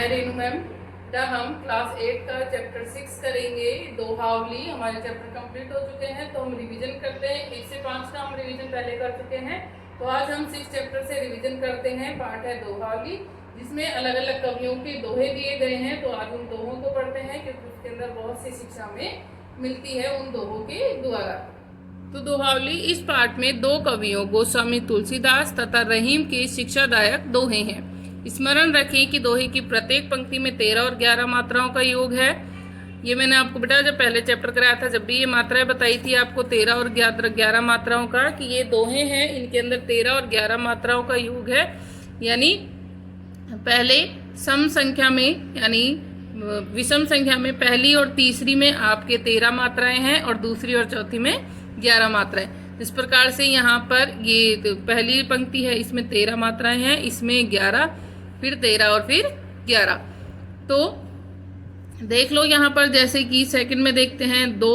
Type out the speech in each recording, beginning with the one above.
मैं रेनू मैम। बेटा हम क्लास 8 का चैप्टर 6 करेंगे दोहावली। हमारे चैप्टर कंप्लीट हो चुके हैं तो हम रिवीजन करते हैं। 1 से 5 का हम रिवीजन पहले कर चुके हैं, तो आज हम 6 चैप्टर से रिवीजन करते हैं। पार्ट है दोहावली, जिसमें अलग अलग कवियों के दोहे दिए गए हैं। तो आज उन दोहों को पढ़ते हैं, क्योंकि उसके अंदर बहुत सी शिक्षा में मिलती है उन दोहों के द्वारा। तो दोहावली इस पार्ट में दो कवियों गोस्वामी तुलसीदास तथा रहीम के शिक्षादायक दोहे हैं। स्मरण रखें कि दोहे की प्रत्येक पंक्ति में 13 और 11 मात्राओं का योग है। ये मैंने आपको बेटा जब पहले चैप्टर कराया था, जब भी ये मात्राएं बताई थी आपको 13 और 11 मात्राओं का, कि ये दोहे हैं, इनके अंदर 13 और 11 मात्राओं का योग है। यानी पहले सम संख्या में, यानी विषम संख्या में पहली और तीसरी में आपके 13 मात्राएं हैं और दूसरी और चौथी में 11 मात्राएं। इस प्रकार से यहाँ पर ये तो पहली पंक्ति है, इसमें 13 मात्राएं हैं, इसमें 11, फिर 13 और फिर 11। तो देख लो यहाँ पर, जैसे कि सेकंड में देखते हैं 2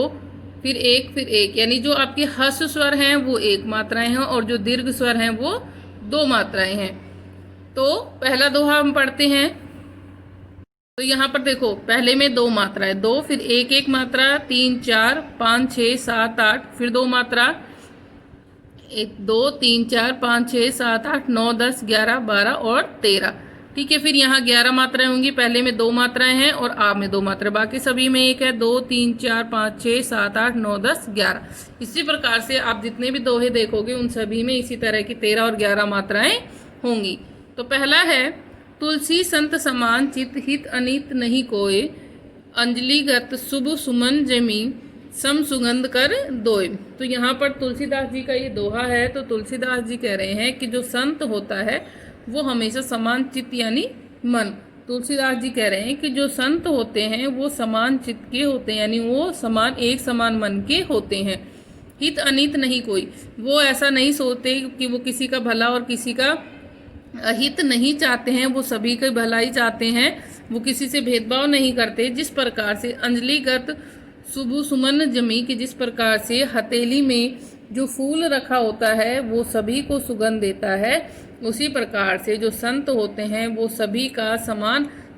फिर 1 फिर 1, यानी जो आपके हर्ष स्वर हैं वो 1 मात्राएं हैं और जो दीर्घ स्वर हैं वो 2 मात्राएं हैं। तो पहला दोहा हम पढ़ते हैं। तो यहाँ पर देखो, पहले में 2 मात्राएं, 2 फिर 1 मात्रा, 3 4 5 6 7 8, फिर 2 मात्रा, 1 2 3 4 5 6 7 8 9 10 11 12 और 13। ठीक है, फिर यहाँ 11 मात्राएं होंगी। पहले में 2 मात्राएं हैं और आ में 2 मात्राएं, बाकी सभी में 1 है। 2 3 4 5 6 7 8 9 10 11। इसी प्रकार से आप जितने भी दोहे देखोगे उन सभी में इसी तरह की 13 और 11 मात्राएं होंगी। तो पहला है, तुलसी संत समान चित हित अनित नहीं कोय, अंजलिगत शुभ सुमन जमी सम सुगंध कर दोय। तो यहाँ पर तुलसीदास जी का ये दोहा है। तो तुलसीदास जी कह रहे हैं कि जो संत होता है वो हमेशा समान चित्त यानी मन, तुलसीदास जी कह रहे हैं कि जो संत होते हैं वो समान चित्त के होते हैं, यानी वो समान एक समान मन के होते हैं। हित अनित नहीं कोई, वो ऐसा नहीं सोचते कि वो किसी का भला और किसी का अहित नहीं चाहते हैं, वो सभी की भलाई चाहते हैं, वो किसी से भेदभाव नहीं करते। जिस प्रकार से अंजलिगत शुभ सुमन जमी, कि जिस प्रकार से हथेली में जो फूल रखा होता है वो सभी को सुगंध देता है, उसी प्रकार से जो संत होते हैं वो सभी का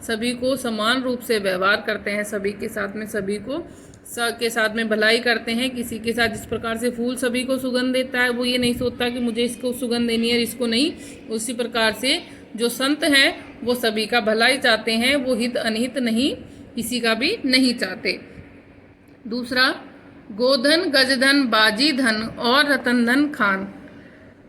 सभी को समान रूप से व्यवहार करते हैं, सभी के साथ में, सभी को के साथ में भलाई करते हैं। किसी के साथ जिस प्रकार से फूल सभी को सुगंध देता है, वो ये नहीं सोचता कि मुझे इसको सुगंध देनी है इसको नहीं। उसी प्रकार से जो संत हैं वो सभी का भलाई चाहते हैं, वो हित अनहित नहीं किसी का भी नहीं चाहते। दूसरा, गोधन गजधन बाजी धन और रतन धन खान,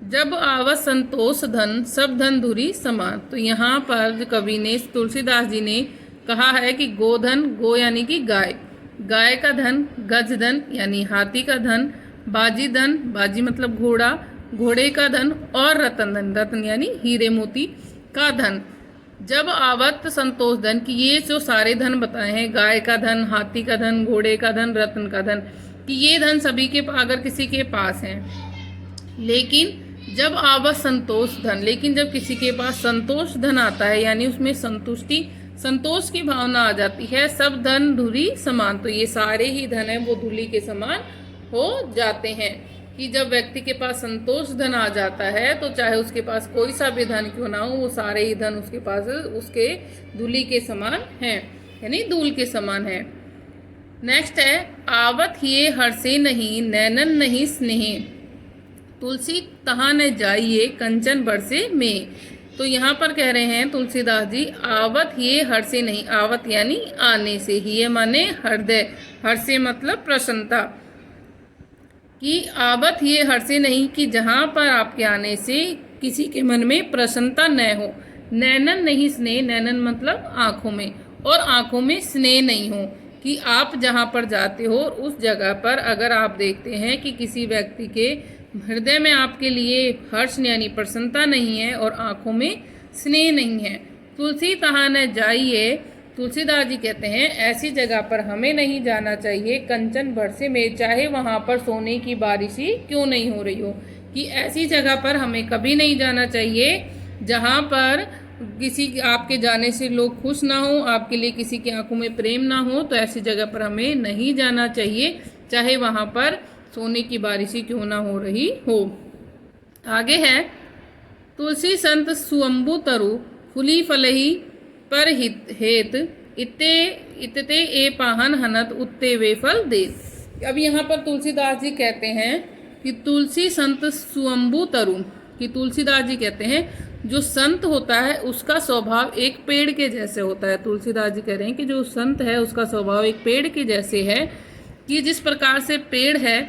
जब आवत संतोष धन सब धन धुरी समान। तो यहाँ पर कवि ने, तुलसीदास जी ने कहा है कि गोधन, गो यानी कि गाय, गाय का धन, गज धन यानी हाथी का धन, बाजी धन, बाजी मतलब घोड़ा, घोड़े का धन, और रतन धन, रतन यानी हीरे मोती का धन। जब आवत संतोष धन, कि ये जो सारे धन बताए हैं, गाय का धन, हाथी का धन, घोड़े का धन, रत्न का धन, कि ये धन सभी के अगर किसी के पास हैं, लेकिन जब आवत संतोष धन, लेकिन जब किसी के पास संतोष धन आता है, यानी उसमें संतुष्टि, संतोष की भावना आ जाती है, सब धन धुरी समान, तो ये सारे ही धन है वो धूलि के समान हो जाते हैं। कि जब व्यक्ति के पास संतोष धन आ जाता है तो चाहे उसके पास कोई सा भी धन क्यों ना हो, वो सारे ही धन उसके पास उसके धूलि के समान हैं, यानी धूल के समान है। नेक्स्ट है, आवत हिये हर्षे नहीं नैनन नहीं स्नेह, तुलसी तहाँ न जाइए कंचन बरसे में। तो यहाँ पर कह रहे हैं तुलसीदास जी, आवत हिये हर्षे नहीं, आवत यानी आने से, हिये माने हृदय, हर्षे मतलब प्रसन्नता, कि आवत ये हर्षे नहीं, कि जहाँ पर आपके आने से किसी के मन में प्रसन्नता न हो। नैनन नहीं स्नेह, नैनन मतलब आँखों में, और आँखों में स्नेह नहीं हो, कि आप जहाँ पर जाते हो उस जगह पर अगर आप देखते हैं कि किसी व्यक्ति के हृदय में आपके लिए हर्ष यानी प्रसन्नता नहीं है और आँखों में स्नेह नहीं है, तुलसी तहाँ न जाइए, तुलसीदास जी कहते हैं ऐसी जगह पर हमें नहीं जाना चाहिए, कंचन बरसे में, चाहे वहाँ पर सोने की बारिश ही क्यों नहीं हो रही हो, कि ऐसी जगह पर हमें कभी नहीं जाना चाहिए जहाँ पर किसी आपके जाने से लोग खुश ना हो, आपके लिए किसी की आंखों में प्रेम ना हो, तो ऐसी जगह पर हमें नहीं जाना चाहिए, चाहे वहाँ पर सोने की बारिश ही क्यों ना हो रही हो। आगे है, तुलसी संत सुअंबु तरु फुली फलही पर हेत इतते ए पाहन हनत उत्ते वे फल दे। अब यहाँ पर तुलसीदास जी कहते हैं कि तुलसी संत सुअंबु तरु, कि तुलसीदास जी कहते हैं जो संत होता है उसका स्वभाव एक पेड़ के जैसे होता है। तुलसीदास जी कह रहे हैं कि जो संत है उसका स्वभाव एक पेड़ के जैसे है, कि जिस प्रकार से पेड़ है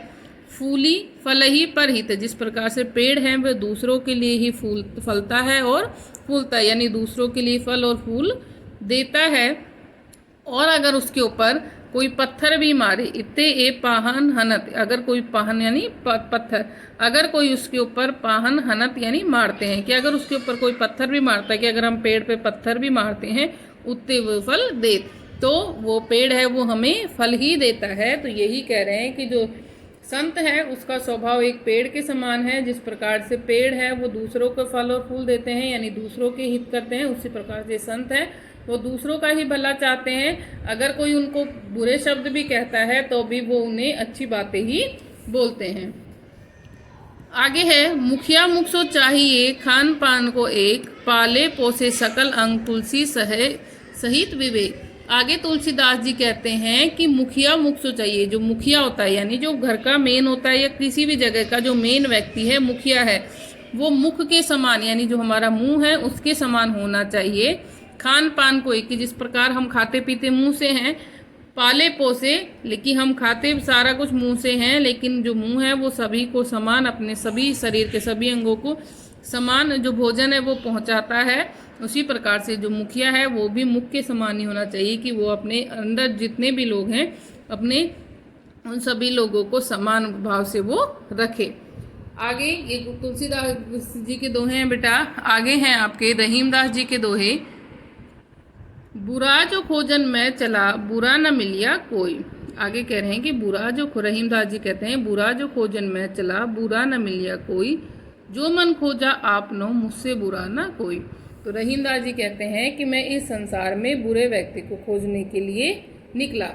फूली फल ही पर हित, जिस प्रकार से पेड़ है वह दूसरों के लिए ही फलता है और फूलता है, यानी दूसरों के लिए फल और फूल देता है। और अगर उसके ऊपर कोई पत्थर भी मारे, इत्ते ए पाहन हनत, अगर कोई पाहन यानी पत्थर, अगर कोई उसके ऊपर पाहन हनत यानी मारते हैं, कि अगर उसके ऊपर कोई पत्थर भी मारता है, कि अगर हम पेड़ पे पत्थर भी मारते हैं उत्ते वो फल दे, तो वो पेड़ है वो हमें फल ही देता है। तो यही कह रहे हैं कि जो संत है उसका स्वभाव एक पेड़ के समान है, जिस प्रकार से पेड़ है वो दूसरों को फल और फूल देते हैं यानी दूसरों के हित करते हैं, उसी प्रकार से संत है वो दूसरों का ही भला चाहते हैं। अगर कोई उनको बुरे शब्द भी कहता है तो भी वो उन्हें अच्छी बातें ही बोलते हैं। आगे है मुखिया मुख सो चाहिए खान पान को एक, पाले पोसे सकल अंग तुलसी सहित विवेक। आगे तुलसीदास जी कहते हैं कि मुखिया मुख सो चाहिए, जो मुखिया होता है यानी जो घर का मेन होता है या किसी भी जगह का जो मेन व्यक्ति है मुखिया है, वो मुख के समान यानी जो हमारा मुंह है उसके समान होना चाहिए। खान पान को एक, कि जिस प्रकार हम खाते पीते मुंह से हैं, पाले पोसे, लेकिन हम खाते सारा कुछ मुंह से हैं, लेकिन जो मुंह है वो सभी को समान, अपने सभी शरीर के सभी अंगों को समान जो भोजन है वो पहुंचाता है। उसी प्रकार से जो मुखिया है वो भी मुख के समान ही होना चाहिए, कि वो अपने अंदर जितने भी लोग हैं अपने उन सभी लोगों को समान भाव से वो रखे। आगे ये तुलसीदास जी के दोहे हैं बेटा। आगे हैं आपके रहीमदास जी के दोहे। बुरा जो खोजन में चला बुरा न मिलिया कोई। आगे कह रहे हैं कि बुरा जो, रहीमदास जी कहते हैं बुरा जो खोजन में चला बुरा न मिलिया कोई, जो मन खोजा आपनो मुझसे बुरा ना कोई। तो रहीमदास जी कहते हैं कि मैं इस संसार में बुरे व्यक्ति को खोजने के लिए निकला,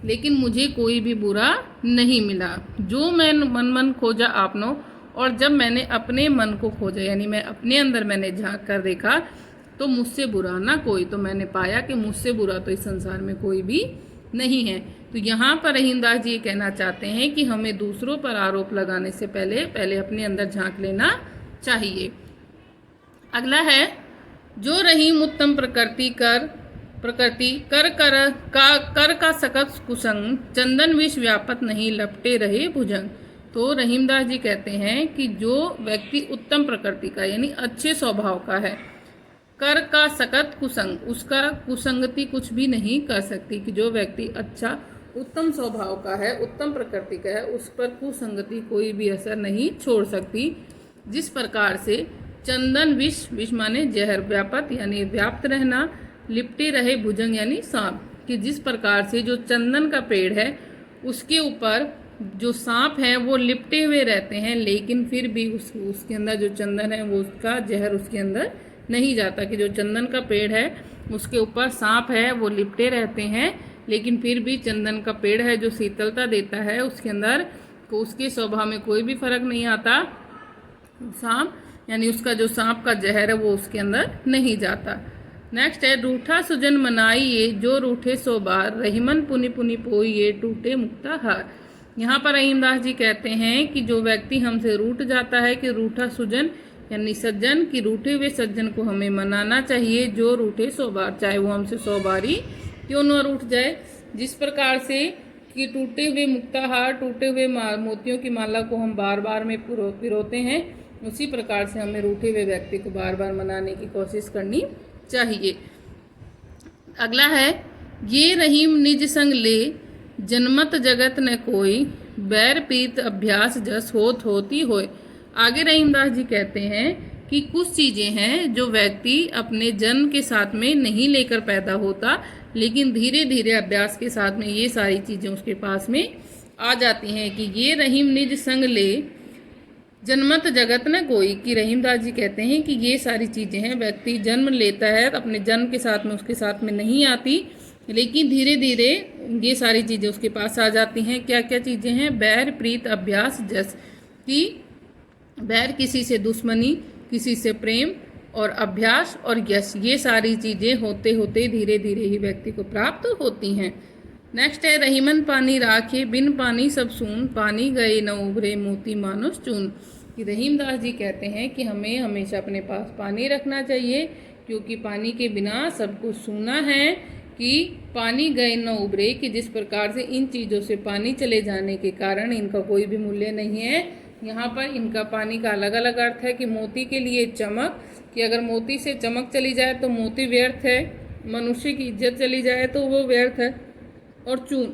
लेकिन मुझे कोई भी बुरा नहीं मिला। जो मैं मन खोजा आपनो, और जब मैंने अपने मन को खोजा यानी मैं अपने अंदर मैंने झांक कर देखा तो मुझसे बुरा ना कोई, तो मैंने पाया कि मुझसे बुरा तो इस संसार में कोई भी नहीं है। तो यहाँ पर रहीमदास जी ये कहना चाहते हैं कि हमें दूसरों पर आरोप लगाने से पहले अपने अंदर झांक लेना चाहिए। अगला है जो रहीम उत्तम प्रकृति कर का सकत कुसंग, चंदन विष व्यापत नहीं लपटे रहे भुजंग। तो रहीमदास जी कहते हैं कि जो व्यक्ति उत्तम प्रकृति का यानी अच्छे स्वभाव का है, कर का सकत कुसंग, उसका कुसंगति कुछ भी नहीं कर सकती, कि जो व्यक्ति अच्छा उत्तम स्वभाव का है उत्तम प्रकृति का है उस पर कुसंगति कोई भी असर नहीं छोड़ सकती। जिस प्रकार से चंदन विष माने जहर, व्यापत यानी व्याप्त रहना, लिपटे रहे भुजंग यानी सांप, कि जिस प्रकार से जो चंदन का पेड़ है उसके ऊपर जो सांप है वो लिपटे हुए रहते हैं, लेकिन फिर भी उसके अंदर जो चंदन है वो उसका जहर उसके अंदर नहीं जाता। कि जो चंदन का पेड़ है उसके ऊपर सांप है वो लिपटे रहते हैं, लेकिन फिर भी चंदन का पेड़ है जो शीतलता देता है उसके अंदर को उसके स्वभाव में कोई भी फर्क नहीं आता। सांप यानी उसका जो सांप का जहर है वो उसके अंदर नहीं जाता। नेक्स्ट है रूठा सुजन मनाई ये, जो रूठे सो बार, रहीमन पुनि पुनि पोई ये, टूटे मुक्ता हार। यहाँ पर रहीमदास जी कहते हैं कि जो व्यक्ति हमसे रूठ जाता है, कि रूठा सुजन यानी सज्जन, की रूठे हुए सज्जन को हमें मनाना चाहिए, जो रूठे 100 बार, चाहे वो हमसे 100 बार ही क्यों न रूठ जाए। जिस प्रकार से कि टूटे हुए मुक्ताहार, टूटे हुए मोतियों की माला को हम बार बार में पिरोते हैं, उसी प्रकार से हमें रूठे हुए व्यक्ति को बार बार मनाने की कोशिश करनी चाहिए। अगला है ये रहीम निज संग ले, जनमत जगत न कोई, बैर पीत अभ्यास जस होती होय। आगे रहीमदास जी कहते हैं कि कुछ चीज़ें हैं जो व्यक्ति अपने जन्म के साथ में नहीं लेकर पैदा होता, लेकिन धीरे धीरे अभ्यास के साथ में ये सारी चीज़ें उसके पास में आ जाती हैं। कि ये रहीम निज संग ले, जन्मत जगत न कोई, कि रहीमदास जी कहते हैं कि ये सारी चीज़ें हैं, व्यक्ति जन्म लेता है अपने जन्म के साथ में उसके साथ में नहीं आती, लेकिन धीरे धीरे ये सारी चीज़ें उसके पास आ जाती हैं। क्या क्या चीज़ें हैं? बैर प्रीत अभ्यास जस, कि बैर किसी से दुश्मनी, किसी से प्रेम, और अभ्यास और यश, ये सारी चीज़ें होते होते धीरे धीरे ही व्यक्ति को प्राप्त होती हैं। नेक्स्ट है रहीमन पानी राखे बिन पानी सब सून, पानी गए न उभरे मोती मानुष चून। कि रहीमदास जी कहते हैं कि हमें हमेशा अपने पास पानी रखना चाहिए, क्योंकि पानी के बिना सब कुछ सूना है। कि पानी गए न उभरे, कि जिस प्रकार से इन चीज़ों से पानी चले जाने के कारण इनका कोई भी मूल्य नहीं है। यहाँ पर इनका पानी का अलग अलग अर्थ है कि मोती के लिए चमक, कि अगर मोती से चमक चली जाए तो मोती व्यर्थ है, मनुष्य की इज्जत चली जाए तो वो व्यर्थ है। और चून,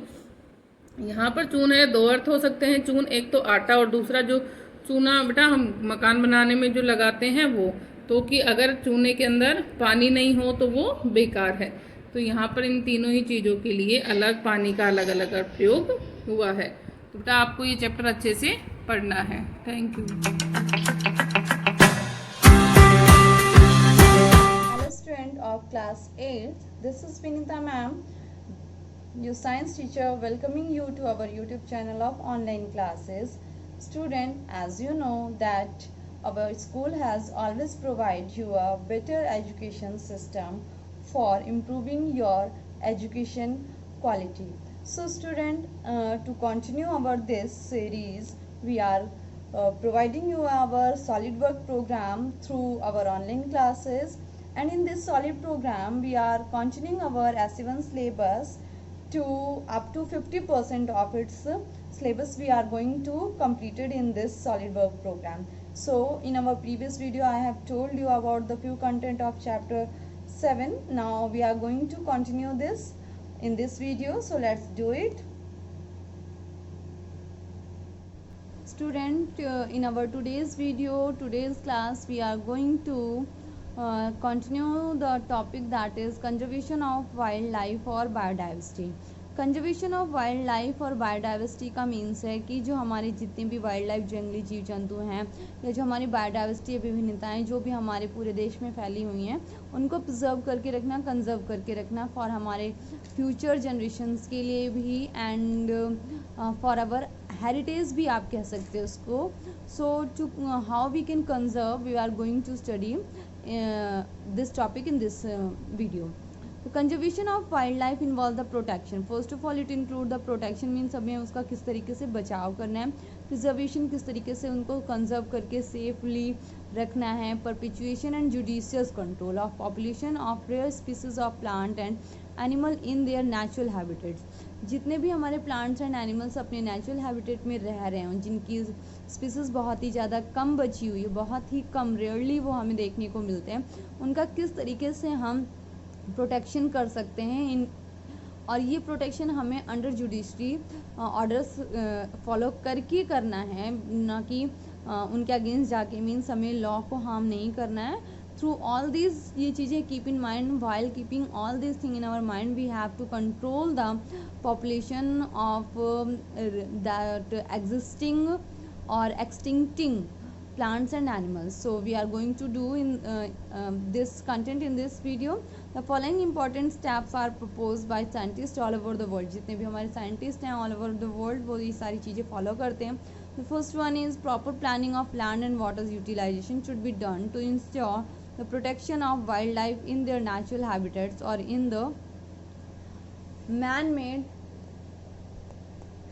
यहाँ पर चून है, दो अर्थ हो सकते हैं चून, एक तो आटा और दूसरा जो चूना बेटा हम मकान बनाने में जो लगाते हैं वो, तो कि अगर चूने के अंदर पानी नहीं हो तो वो बेकार है। तो यहाँ पर इन तीनों ही चीज़ों के लिए अलग पानी का अलग अलग प्रयोग हुआ है। तो बेटा आपको ये चैप्टर अच्छे से पढ़ना है। Thank you. Hello student of class 8, this is Vinita ma'am, your science teacher, welcoming you to our YouTube channel of online classes. Student, as you know that our school has always provided you a better education system for improving your education quality. So student, to continue our this series, we are providing you our SolidWorks program through our online classes, and in this solid program we are continuing our SE1 syllabus to up to 50% of its syllabus we are going to completed in this SolidWorks program. So in our previous video I have told you about the few content of chapter 7. Now we are going to continue this in this video, so let's do it. Student, in our today's class we are going to continue the topic that is conservation of wildlife or biodiversity. Conservation of wild life और biodiversity का means है कि जो हमारे जितने भी wild life जंगली जीव जंतु हैं या जो हमारी बायोडाइवर्सिटी विभिन्नताएं जो भी हमारे पूरे देश में फैली हुई हैं उनको प्रिजर्व करके रखना, कंजर्व करके रखना फॉर हमारे फ्यूचर जनरेशन्स के लिए भी एंड फॉर आवर हेरिटेज भी आप कह सकते हो उसको. So to how we can conserve, we are going to study this topic in this video. The conservation of wildlife involve the protection. First of all it include the protection means हमें उसका किस तरीके से बचाव करना है, preservation किस तरीके से उनको conserve करके safely रखना है, perpetuation and judicious control of population of rare species of plant and animal in their natural habitats. जितने भी हमारे प्लांट्स एंड एनिमल्स अपने नेचुरल हैबिटेट में रह रहे हैं जिनकी स्पीसीज बहुत ही ज़्यादा कम बची हुई है, बहुत ही कम रेयरली वो हमें देखने को मिलते हैं, उनका किस तरीके से हम प्रोटेक्शन कर सकते हैं और ये प्रोटेक्शन हमें अंडर जुडिशरी ऑर्डर्स फॉलो करके करना है, ना कि उनके अगेंस्ट जाके. मीन्स हमें लॉ को हार्म नहीं करना है. थ्रू ऑल दीज ये चीज़ें keep in mind, while keeping all this thing in our mind we have to control the population of that existing और extincting plants and animals. So we are going to do in this content in this video. The following important steps are proposed by scientists all over the world. जितने भी हमारे scientists हैं all over the world वो ये सारी चीज़ें follow करते हैं. The first one is proper planning of land and water utilization should be done to ensure the protection of wildlife in their natural habitats or in the man-made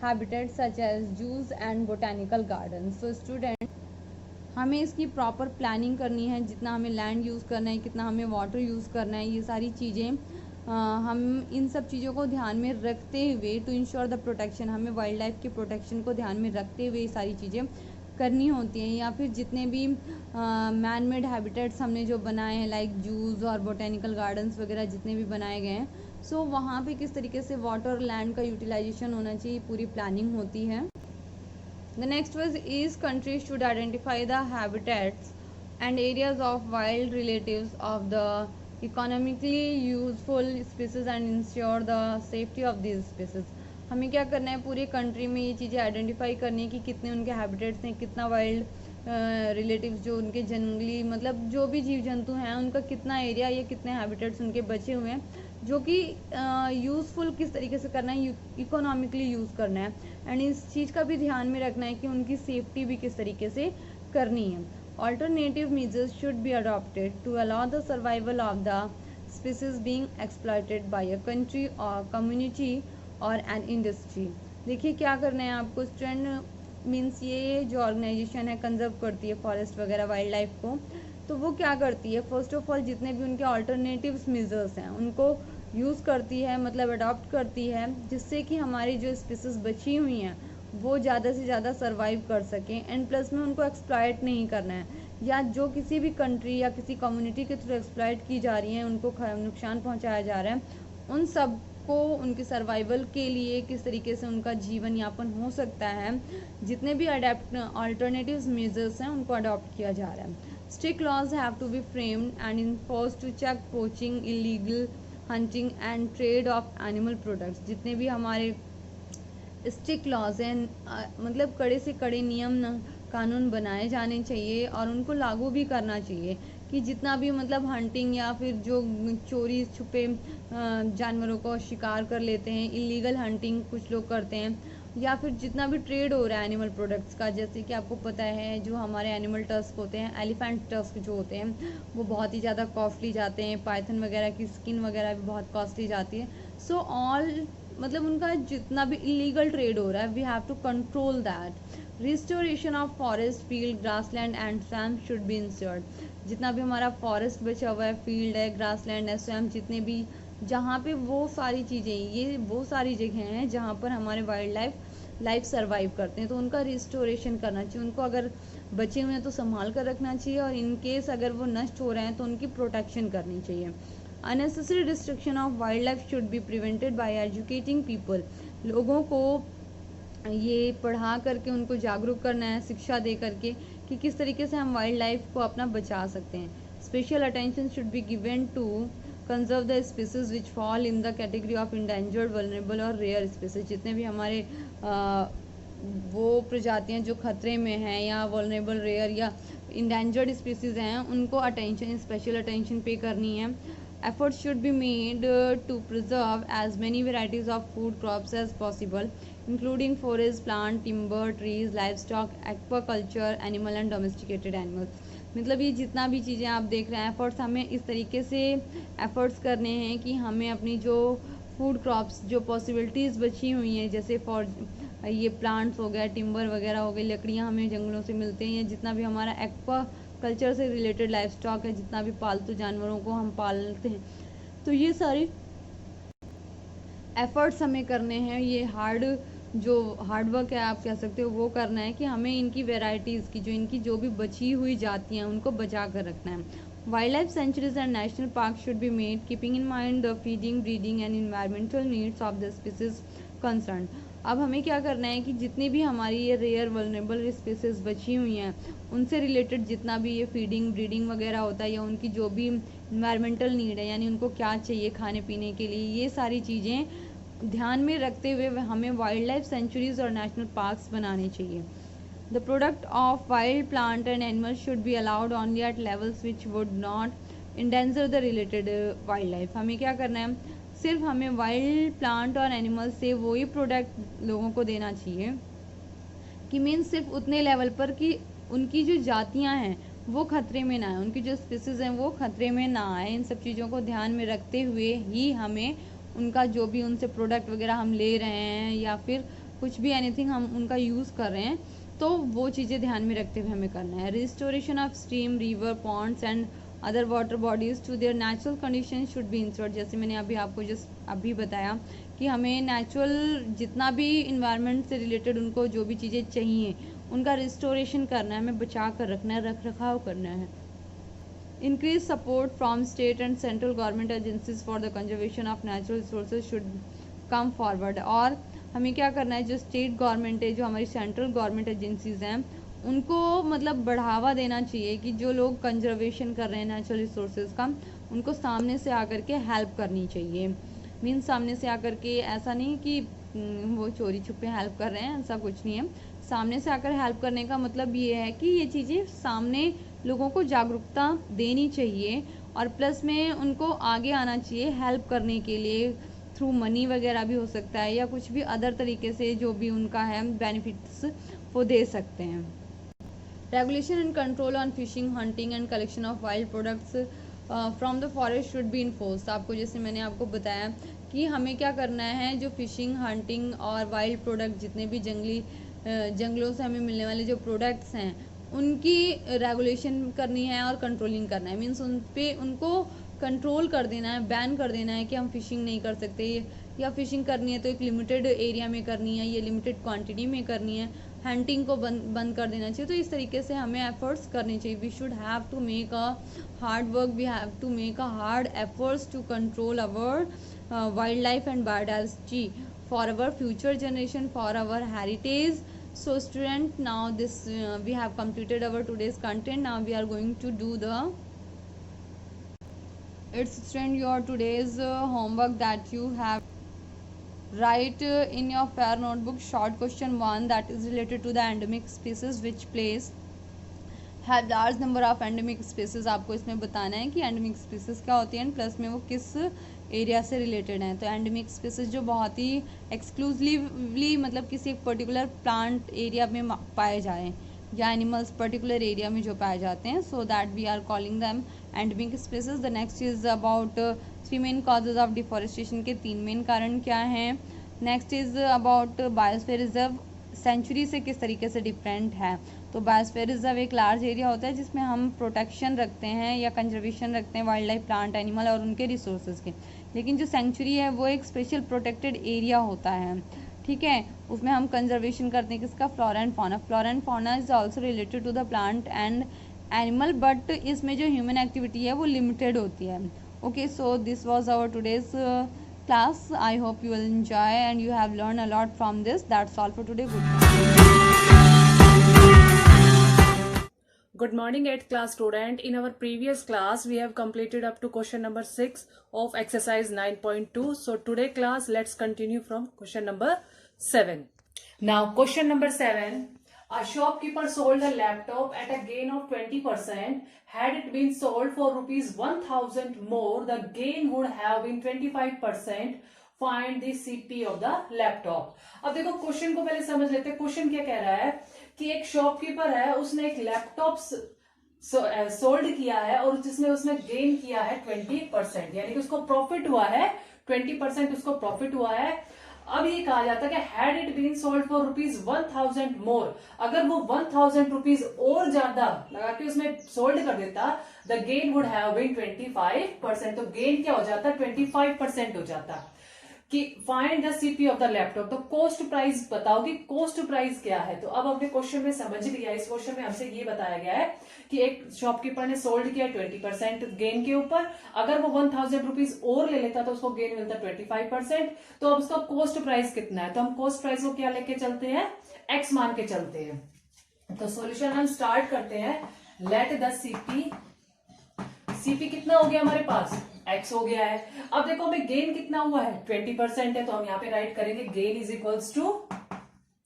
habitats such as zoos and botanical gardens. So students, हमें इसकी proper planning करनी है, जितना हमें land use करना है, कितना हमें वाटर यूज़ करना है, ये सारी चीज़ें हम इन सब चीज़ों को ध्यान में रखते हुए टू इंश्योर द प्रोटेक्शन, हमें वाइल्ड लाइफ के प्रोटेक्शन को ध्यान में रखते हुए ये सारी चीज़ें करनी होती हैं. या फिर जितने भी मैन मेड हैबिटेट्स हमने जो बनाए हैं लाइक जूज और बोटेनिकल गार्डन्स वगैरह जितने भी बनाए गए हैं, सो वहाँ पे किस तरीके से वाटर लैंड का यूटिलाइजेशन होना चाहिए, पूरी प्लानिंग होती है. The next was is countries should identify the habitats and areas of wild relatives of the economically useful species and ensure the safety of these species. हमें क्या करना है, पूरे कंट्री में ये चीज़ें आइडेंटिफाई करनी है कि कितने उनके हैबिटेट्स हैं, कितना वाइल्ड रिलेटिव्स जो उनके जंगली मतलब जो भी जीव जंतु हैं उनका कितना एरिया या कितने हैबिटेट्स उनके बचे हुए हैं, जो कि यूज़फुल किस तरीके से करना है, इकोनॉमिकली यूज़ करना है. एंड इस चीज़ का भी ध्यान में रखना है कि उनकी सेफ्टी भी किस तरीके से करनी है. Alternative measures should be adopted to allow the survival of the species being exploited by a country or community or an industry. देखिए क्या करना है आपको स्टूडेंट, मीन्स ये जो ऑर्गेनाइजेशन है कंजर्व करती है फॉरेस्ट वगैरह वाइल्ड लाइफ को, तो वो क्या करती है, फर्स्ट ऑफ ऑल जितने भी उनके ऑल्टरनेटिव्स मेजर्स हैं उनको यूज़ करती है, मतलब अडॉप्ट करती है, जिससे कि हमारी जो स्पीसीज बची हुई हैं वो ज़्यादा से ज़्यादा सर्वाइव कर सकें, एंड प्लस में उनको एक्सप्लॉयट नहीं करना है, या जो किसी भी कंट्री या किसी कम्युनिटी के थ्रू एक्सप्लॉयट की जा रही हैं, उनको नुकसान पहुंचाया जा रहा है, उन सब को उनके सर्वाइवल के लिए किस तरीके से उनका जीवन यापन हो सकता है, जितने भी अडेप्ट अल्टरनेटिव मेजर्स हैं उनको अडॉप्ट किया जा रहा है. Strict laws have to be framed and enforced to check poaching, illegal hunting and trade of animal products. जितने भी हमारे स्ट्रिक्ट लॉज हैं, मतलब कड़े से कड़े नियम कानून बनाए जाने चाहिए और उनको लागू भी करना चाहिए कि जितना भी मतलब हंटिंग या फिर जो चोरी छुपे जानवरों को शिकार कर लेते हैं, इलीगल हंटिंग कुछ लोग करते हैं, या फिर जितना भी ट्रेड हो रहा है एनिमल प्रोडक्ट्स का, जैसे कि आपको पता है जो हमारे एनिमल टस्क होते हैं, एलिफेंट टस्क जो होते हैं वो बहुत ही ज़्यादा कॉस्टली जाते हैं, पाइथन वगैरह की स्किन वगैरह भी बहुत कॉस्टली जाती है. सो ऑल मतलब उनका जितना भी इलीगल ट्रेड हो रहा है, we have to control that. Restoration of forest, field, grassland and swamp should be ensured. जितना भी हमारा फॉरेस्ट बचा हुआ है, फील्ड है, ग्रासलैंड है, स्वैम्प, जितने भी जहाँ पे वो सारी चीज़ें, ये वो सारी जगह हैं जहाँ पर हमारे वाइल्ड लाइफ सर्वाइव करते हैं, तो उनका रिस्टोरेशन करना चाहिए. उनको अगर बचे हुए हैं तो संभाल कर रखना चाहिए, और इन केस अगर वो नष्ट हो रहे हैं तो उनकी प्रोटेक्शन करनी चाहिए. Unnecessary destruction of wild life should be prevented by educating people. लोगों को ये पढ़ा करके उनको जागरूक करना है, शिक्षा दे करके कि किस तरीके से हम वाइल्ड लाइफ को अपना बचा सकते हैं. Special attention should be given to conserve the species which fall in the category of endangered, vulnerable और रेयर स्पीसीज. जितने भी हमारे वो प्रजातियां जो खतरे में हैं या वल्नरेबल, रेयर या इंडेंजर्ड स्पीसीज हैं, उनको अटेंशन, स्पेशल अटेंशन पे करनी है. Efforts should be made to preserve as many varieties of food crops as possible, including forest, plant, timber, trees, livestock, aquaculture, animal and domesticated animals. मतलब ये जितना भी चीज़ें आप देख रहे हैं, एफर्ट्स हमें इस तरीके से एफर्ट्स करने हैं कि हमें अपनी जो फूड क्रॉप्स, जो पॉसिबिलिटीज़ बची हुई हैं, जैसे फॉर ये प्लांट्स हो गया, टिम्बर वगैरह हो गई, लकड़ियाँ हमें जंगलों से मिलते हैं, या जितना भी हमारा एक्वा कल्चर से रिलेटेड लाइफ स्टॉक है, जितना भी पालतू जानवरों को हम पालते हैं, तो ये सारे एफर्ट्स हमें करने हैं. ये हार्ड वर्क है आप कह सकते हो, वो करना है कि हमें इनकी वेराइटीज़ की, जो इनकी जो भी बची हुई जातियाँ हैं उनको बचा कर रखना है. Wild life centuries and national park should be made keeping in mind the feeding, breeding and environmental needs of the species concern. अब हमें क्या करना है कि जितनी भी हमारी ये रेयर वल्नरेबल स्पीसीज बची हुई हैं, उनसे रिलेटेड जितना भी ये फीडिंग, ब्रीडिंग वगैरह होता है, या उनकी जो भी इन्वायरमेंटल नीड है, यानी उनको क्या चाहिए खाने पीने के लिए, ये सारी चीज़ें ध्यान में रखते हुए हमें वाइल्ड लाइफ सेंचुरीज और नेशनल पार्क्स बनाने चाहिए. The product of wild plant and animal should be allowed only at levels which would not endanger the related wild life. हमें क्या करना है, सिर्फ हमें वाइल्ड प्लांट और एनिमल से वही प्रोडक्ट लोगों को देना चाहिए कि मीन्स सिर्फ उतने लेवल पर कि उनकी जो जातियां हैं वो खतरे में ना आए, उनकी जो स्पीसीज हैं वो खतरे में ना आए. इन सब चीज़ों को ध्यान में रखते हुए ही हमें उनका जो भी उनसे प्रोडक्ट वगैरह हम ले रहे हैं, या फिर कुछ भी एनीथिंग हम उनका यूज़ कर रहे हैं, तो वो चीज़ें ध्यान में रखते हुए हमें करना है. Restoration of stream, river, ponds and other water bodies to their natural condition should be ensured. जैसे मैंने आपको जस्ट अभी बताया कि हमें नेचुरल जितना भी इन्वायरमेंट से रिलेटेड उनको जो भी चीज़ें चाहिए उनका रिस्टोरेशन करना है, हमें बचा कर रखना है, रख रखाव करना है. Increase support from state and central government agencies for the conservation of natural resources should come forward. और हमें क्या करना है, जो स्टेट गवर्नमेंट है, जो हमारी सेंट्रल गवर्नमेंट एजेंसीज हैं, उनको मतलब बढ़ावा देना चाहिए कि जो लोग कंजर्वेशन कर रहे हैं नेचुरल रिसोर्सेज का, उनको सामने से आकर के हेल्प करनी चाहिए. मीन्स सामने से आकर के, ऐसा नहीं कि वो चोरी छुपे हेल्प कर रहे हैं, ऐसा कुछ नहीं है. सामने से आकर हेल्प करने का मतलब ये है कि ये चीज़ें सामने लोगों को जागरूकता देनी चाहिए, और प्लस में उनको आगे आना चाहिए हेल्प करने के लिए. थ्रू मनी वगैरह भी हो सकता है, या कुछ भी अदर तरीके से जो भी उनका है बेनिफिट्स वो दे सकते हैं. Regulation and control on fishing, hunting and collection of wild products from the forest should be enforce. आपको जैसे मैंने आपको बताया कि हमें क्या करना है, जो फिशिंग, हंटिंग और वाइल्ड प्रोडक्ट, जितने भी जंगलों से हमें मिलने वाले जो प्रोडक्ट्स हैं उनकी रेगुलेशन करनी है और कंट्रोलिंग करना है। मीन्स उनको कंट्रोल कर देना है, बैन कर देना है कि हम फिशिंग नहीं कर सकते, या फिशिंग करनी है तो एक लिमिटेड एरिया में करनी है, ये लिमिटेड क्वांटिटी में करनी है, हंटिंग को बंद कर देना चाहिए। तो इस तरीके से हमें एफर्ट्स करने चाहिए। We should have to make a hard work, we have to make a hard efforts to control our wild life and biodiversity for our future generation, for our heritage. So student, now this we have completed our today's content. Now we are going to do the, it's student your today's homework that you have write in your fair notebook short question 1 that is related to the endemic species which place have large number of endemic species. आपको इसमें बताना है कि endemic species क्या होती हैं, plus में वो किस एरिया से रिलेटेड हैं। तो एंडेमिक स्पीसीज जो बहुत ही एक्सक्लूसिवली मतलब किसी एक पर्टिकुलर प्लांट एरिया में पाए जाएँ, या एनिमल्स पर्टिकुलर एरिया में जो पाए जाते हैं, so that we are calling them endemic species. The next is about 3 main causes of deforestation के 3 मेन कारण क्या हैं। Next is about biosphere reserve sanctuary से किस तरीके से डिफरेंट है। तो बायोस्फीयर रिजर्व एक लार्ज एरिया होता है जिसमें हम प्रोटेक्शन रखते हैं या कंजर्वेशन रखते हैं वाइल्ड लाइफ, प्लांट, एनिमल और उनके रिसोर्सेज के। लेकिन जो सेंचुरी है वो एक स्पेशल प्रोटेक्टेड एरिया होता है, ठीक है। उसमें हम कंजर्वेशन करते हैं किसका, flora and fauna. Flora and fauna is also related to the plant and animal, but इसमें जो ह्यूमन एक्टिविटी है वो लिमिटेड होती है। Okay, so this was our today's class. I hope you will enjoy and you have learned a lot from this. That's all for today. Good morning 8th class student. In our previous class we have completed up to question number 6 of exercise 9.2. So today class let's continue from question number 7. Now question number 7. A shopkeeper sold a laptop at a gain of 20%. Had it been sold for rupees 1000 more, the gain would have been 25%. Find the CP of the laptop. अब देखो question को पहले समझ लेते हैं। Question क्या कह रहा है कि एक शॉपकीपर है, उसने एक लैपटॉप सोल्ड किया है और जिसमें उसने गेन किया है 20%, यानी कि उसको प्रॉफिट हुआ है 20%, उसको प्रॉफिट हुआ है। अब ये कहा जाता है कि had it been sold for rupees 1000 more, अगर वो 1000 रुपीज और ज्यादा लगा के उसमें सोल्ड कर देता, the gain would have been 25%। तो गेन क्या हो जाता, 25% हो जाता। कि find the CP of the laptop, तो कॉस्ट प्राइस बताओ कि कॉस्ट प्राइस क्या है। तो अब हमने क्वेश्चन में समझ लिया, इस क्वेश्चन में हमसे ये बताया गया है कि एक शॉपकीपर ने सोल्ड किया 20% गेन के ऊपर, अगर वो 1000 रुपीज और ले लेता तो उसको गेन मिलता 25%। तो अब उसका कॉस्ट प्राइस कितना है, तो हम कॉस्ट प्राइस को क्या लेके चलते हैं, एक्स मान के चलते हैं। तो सॉल्यूशन हम स्टार्ट करते हैं। लेट द सीपी कितना हो गया हमारे पास, एक्स हो गया है। अब देखो हमें गेन कितना हुआ है, 20% है, तो हम यहाँ पे राइट करेंगे गेन इज इक्वल्स टू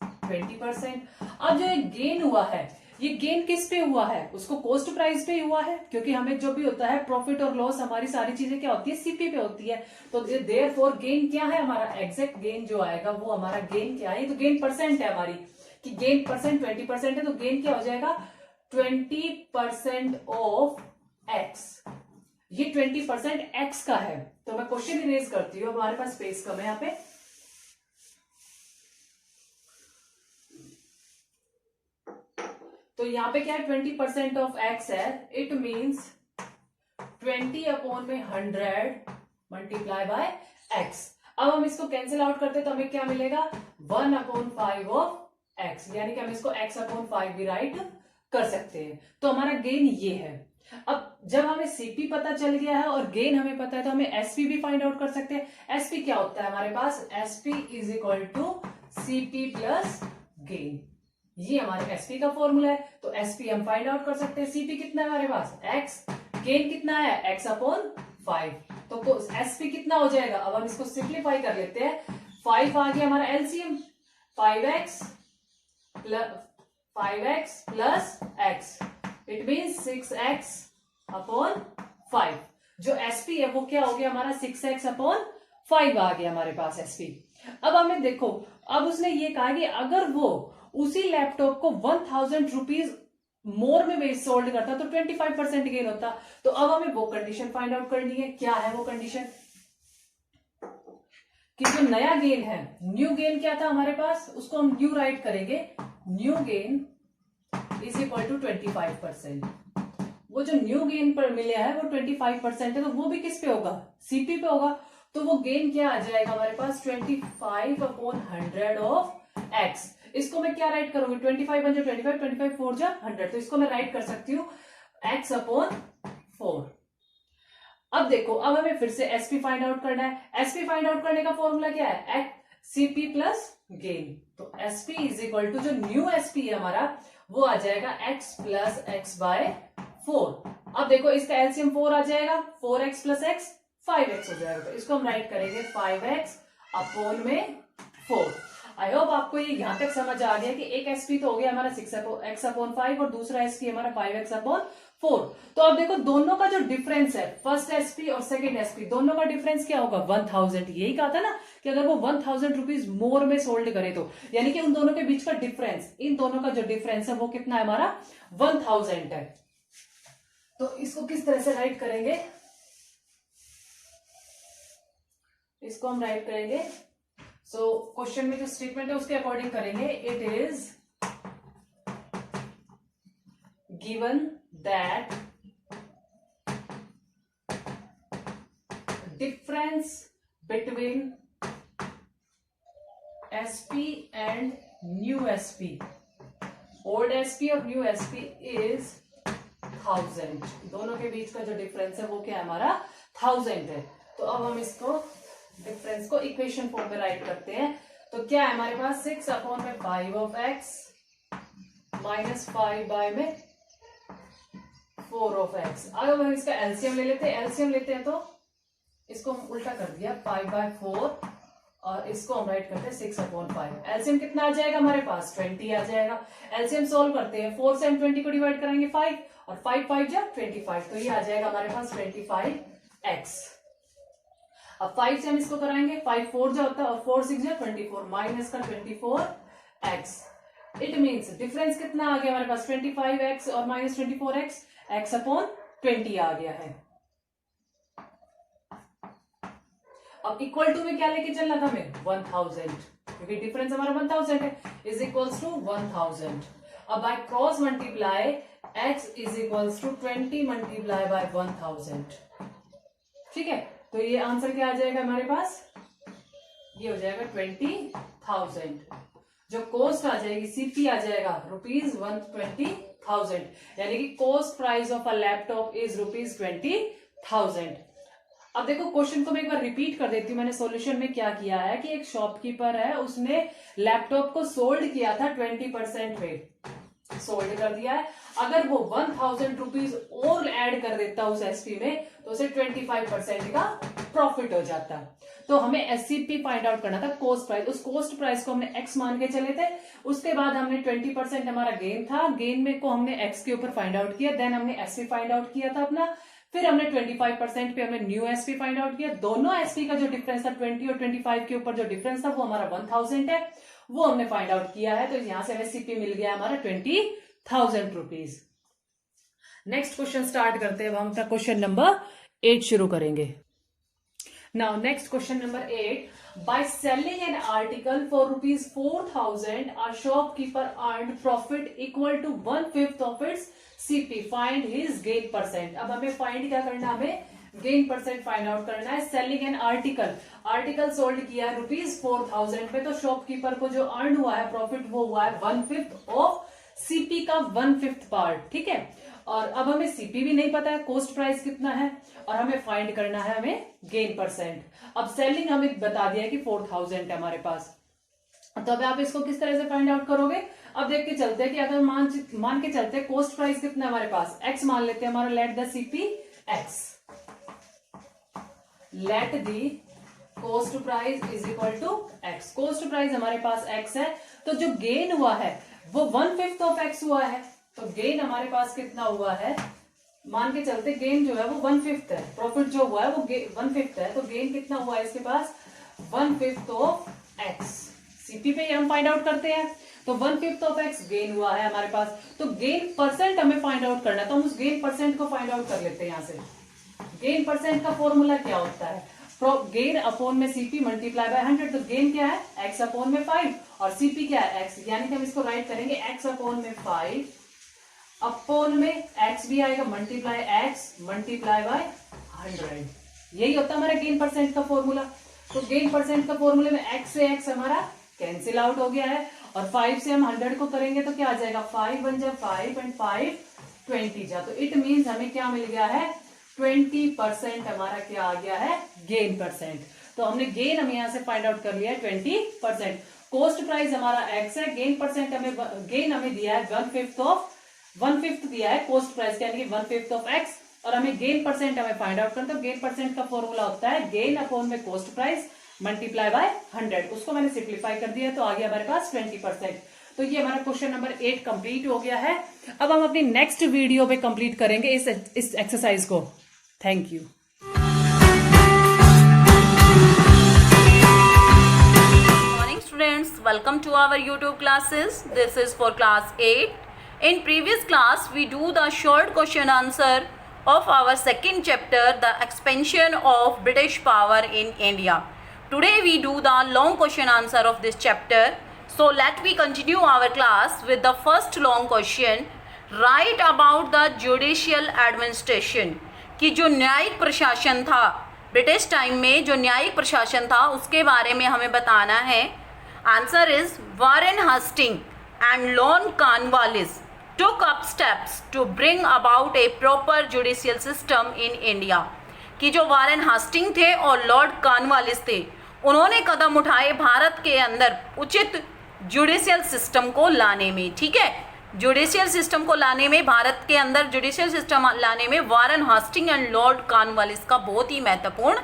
20%। अब जो गेन हुआ है, ये गेन किस पे हुआ है, उसको कॉस्ट प्राइस पे हुआ है, क्योंकि हमें जो भी होता है प्रॉफिट और लॉस, हमारी सारी चीजें क्या होती है, सीपी पे होती है। तो देयरफॉर गेन क्या है हमारा, एग्जैक्ट गेन जो आएगा वो हमारा गेन क्या है, तो गेन परसेंट है हमारी, कि गेन परसेंट 20% है, तो गेन क्या हो जाएगा 20% ऑफ एक्स। ये 20% एक्स का है। तो मैं क्वेश्चन इरेज करती हूँ, हमारे पास स्पेस कम है यहाँ पे। तो यहाँ पे क्या है, 20% ऑफ एक्स है, it means 20/100 multiply by x. अब हम इसको कैंसिल आउट करते तो हमें क्या मिलेगा, 1/5 ऑफ एक्स, यानी कि हम इसको x/5 भी राइट कर सकते हैं। तो हमारा गेन ये है। अब जब हमें सीपी पता चल गया है और गेन हमें पता है, तो हमें एसपी भी फाइंड आउट कर सकते हैं। एसपी क्या होता है हमारे पास, SP is equal to CP plus gain, ये हमारे एसपी का फॉर्मूला है। तो एसपी हम फाइंड आउट कर सकते हैं। सीपी कितना है हमारे पास, एक्स, गेन कितना है x/5, तो एसपी कितना हो जाएगा। अब हम इसको सिंप्लीफाई कर लेते हैं। 5 आ गया हमारा LCM, 5x plus x, it means 6x/5। जो एसपी है वो क्या हो गया हमारा 6x/5 आ गया हमारे पास एसपी। अब हमें देखो, अब उसने ये कहा कि अगर वो उसी लैपटॉप को 1000 रुपीज मोर में वेज सोल्ड करता तो 25% गेन होता। तो अब हमें वो कंडीशन फाइंड आउट करनी है। क्या है वो कंडीशन? कि जो नया गेन है, न्यू गेन क्या था हमारे पास, उसको हम न्यू राइट करेंगे। New gain is equal to 25%। वो जो न्यू गेन पर मिला है वो 25% है, तो वो भी किस पे होगा? सीपी पे होगा। तो वो गेन क्या आ जाएगा हमारे पास? 25/100 ऑफ एक्स। इसको मैं क्या राइट करूंगी? 25 1 25, 25 4 100। तो इसको मैं राइट कर सकती हूँ x/4। अब देखो, अब हमें फिर से एसपी फाइंड आउट करना है। एसपी फाइंड आउट करने का फॉर्मूला क्या है? CP plus gain. तो एसपी इज इक्वल टू, जो न्यू एसपी है हमारा, वो आ जाएगा x प्लस एक्स बाय 4। अब देखो, इसका एलसीएम 4 आ जाएगा। 4x प्लस एक्स 5x हो जाएगा। तो इसको हम राइट करेंगे 5x अपॉन में 4। आई होप आपको ये यहां तक समझ आ गया कि एक एसपी तो हो गया हमारा 6x/5 और दूसरा एसपी हमारा 5x/4। तो अब देखो, दोनों का जो डिफरेंस है, फर्स्ट एसपी और सेकंड एसपी, दोनों का डिफरेंस क्या होगा? 1000। यही कहा था ना कि अगर वो 1000 रुपीज मोर में सोल्ड करे तो, यानी कि उन दोनों के बीच का डिफरेंस, इन दोनों का जो डिफरेंस है वो कितना है हमारा? 1000 है। तो इसको किस तरह से राइट करेंगे? इसको हम राइट करेंगे, सो क्वेश्चन में जो स्टेटमेंट है उसके अकॉर्डिंग करेंगे। It is given that difference between SP and new SP, old SP और न्यू एसपी इज 1000। दोनों के बीच का जो डिफरेंस है वो क्या है हमारा? 1000 है। तो अब हम इसको डिफरेंस को इक्वेशन फॉर्म में राइट करते हैं। तो क्या है हमारे पास? 6/5 of x minus 5/4 of x. अगर हम इसका एलसीएम ले लेते हैं, एलसीएम लेते हैं तो इसको हम उल्टा कर दिया, 5/4, और इसको हम राइट करते हैं 6/5। एलसीएम कितना आ जाएगा हमारे पास? 20 आ जाएगा। एलसीएम सोल्व करते हैं, 4 से हम 20 को डिवाइड करेंगे 5, और 5 5 जा 25। तो ये आ जाएगा हमारे पास 25x। अब 5 से हम इसको कराएंगे, 5 4 जा होता है, और 4 6 जा 24, माइनस का 24x। इट मीन्स डिफरेंस कितना आ गया हमारे पास? 25x और माइनस 24x, x/20 आ गया है। अब इक्वल टू में क्या लेके चलना था हमें? 1000, क्योंकि डिफरेंस हमारा 1000 है, इज इक्वल्स टू 1000। अब by cross multiply x is equals to 20 multiply by 1000। ठीक है, तो ये आंसर क्या आ जाएगा हमारे पास? ये हो जाएगा 20,000। जो कॉस्ट आ जाएगी, सीपी आ जाएगा ₹120,000, यानी कि cost price of a laptop is ₹20,000। अब देखो, क्वेश्चन को मैं एक बार रिपीट कर देती हूँ। मैंने सॉल्यूशन में क्या किया है कि एक शॉपकीपर है, उसने लैपटॉप को सोल्ड किया था 20% में, सोल्ड कर दिया है। अगर वो 1000 रुपीज और ऐड कर देता उस एसपी में, तो उसे 25% का प्रॉफिट हो जाता। तो हमें एससीपी फाइंड आउट करना था, कॉस्ट प्राइस। उस कॉस्ट प्राइस को हमने एक्स मान के चले थे। उसके बाद हमने 20% हमारा गेन था, गेन में को हमने एक्स के ऊपर फाइंड आउट किया। देन हमने एसपी फाइंड आउट किया था अपना। फिर हमने 25% पे हमने न्यू एसपी फाइंड आउट किया। दोनों एसपी का जो डिफरेंस था 20 और 25 के ऊपर जो डिफरेंस था वो हमारा 1000 है, वो हमने फाइंड आउट किया है। तो यहां से हमें सीपी मिल गया हमारा 20,000 रुपीज। नेक्स्ट क्वेश्चन स्टार्ट करते हैं। अब हम अपना क्वेश्चन नंबर 8 शुरू करेंगे। Now next question number 8, by selling an article for ₹4,000 a shopkeeper earned profit equal to 1/5 of its CP. Find his gain percent. अब हमें फाइंड क्या करना है? हमें गेन परसेंट फाइंड आउट करना है। Selling an article, article sold किया है ₹4,000 पे, तो शॉपकीपर को जो अर्न हुआ है प्रॉफिट वो हुआ है 1/5 ऑफ सीपी का 1/5 पार्ट। ठीक है, और अब हमें सीपी भी नहीं पता है, कॉस्ट प्राइस कितना है, और हमें फाइंड करना है हमें गेन परसेंट। अब सेलिंग हमें बता दिया कि 4000 है हमारे पास। तो अब आप इसको किस तरह से फाइंड आउट करोगे? अब देख के चलते हैं कि अगर मान के चलते हैं कॉस्ट प्राइस कितना है हमारे पास, एक्स मान लेते हैं हमारा। Let the CP X, let the cost price is equal to X. Cost price हमारे पास एक्स है, तो जो गेन हुआ है वो 1/5 ऑफ एक्स हुआ है। तो गेन हमारे पास कितना हुआ है? मान के चलते गेन जो है वो 1/5 है, प्रॉफिट जो हुआ है वो 1/5 है। तो गेन कितना हुआ है इसके पास? 1/5 ऑफ एक्स। सीपी पे ही हम फाइंड आउट करते हैं। तो 1/5 ऑफ एक्स गेन हुआ है हमारे पास, तो गेन परसेंट हमें फाइंड आउट करना है, तो हम उस गेन परसेंट को फाइंड आउट कर लेते हैं। यहाँ से गेन परसेंट का फॉर्मूला क्या होता है, गेन अपॉन में सीपी मल्टीप्लाई बाय 100। तो गेन क्या है, एक्स अपॉन में 5 और सीपी क्या है, एक्स, यानी कि हम इसको राइट करेंगे एक्स अपॉन में 5 अपॉन में एक्स भी आएगा मल्टीप्लाई एक्स मल्टीप्लाई बाय 100। यही होता है हमारा गेन परसेंट का फॉर्मूला। तो गेन परसेंट का फॉर्मूले में एक्स से एक्स हमारा कैंसिल आउट हो गया है और 5 से हम 100 को करेंगे तो क्या आ जाएगा, 5 बन जा 5 एंड 5 20 जा। तो इट मीन्स हमें क्या मिल गया है, 20% हमारा क्या आ गया है, गेन परसेंट। तो हमने गेन हमें यहाँ से फाइंड आउट कर लिया है 20%। कॉस्ट प्राइस हमारा एक्स है, गेन परसेंट हमें, गेन हमें दिया है 1/5 दिया है कॉस्ट प्राइस यानी कि 1/5 ऑफ एक्स, और हमें गेन परसेंट हमें फाइंड आउट करना। तो गेन परसेंट का फॉर्मूला होता है गेन अपॉन में कॉस्ट प्राइस मल्टीप्लाई बाय 100। उसको मैंने सिंप्लीफाई कर दिया तो आ गया हमारे पास 20%। तो ये हमारा क्वेश्चन नंबर 8 कंप्लीट हो गया है। अब हम अपनी नेक्स्ट वीडियो पे कंप्लीट करेंगे इस एक्सरसाइज को। Thank you. Morning students, welcome to our YouTube classes. This is for class 8. In previous class we do the short question answer of our second chapter, the expansion of British power in India. Today we do the long question answer of this chapter. So let me continue our class with the first long question. Write about the judicial administration. कि जो न्यायिक प्रशासन था British time में, जो न्यायिक प्रशासन था उसके बारे में हमें बताना है। Answer is Warren Hasting and Lord Cornwallis took up steps to bring about a proper judicial system in India. कि जो वारेन हास्टिंग थे और लॉर्ड कॉर्नवालिस थे, उन्होंने कदम उठाए भारत के अंदर उचित जुडिशियल सिस्टम को लाने में। ठीक है, जुडिशियल सिस्टम को लाने में, भारत के अंदर जुडिशियल सिस्टम लाने में Warren Hasting and Lord Cornwallis का बहुत ही महत्वपूर्ण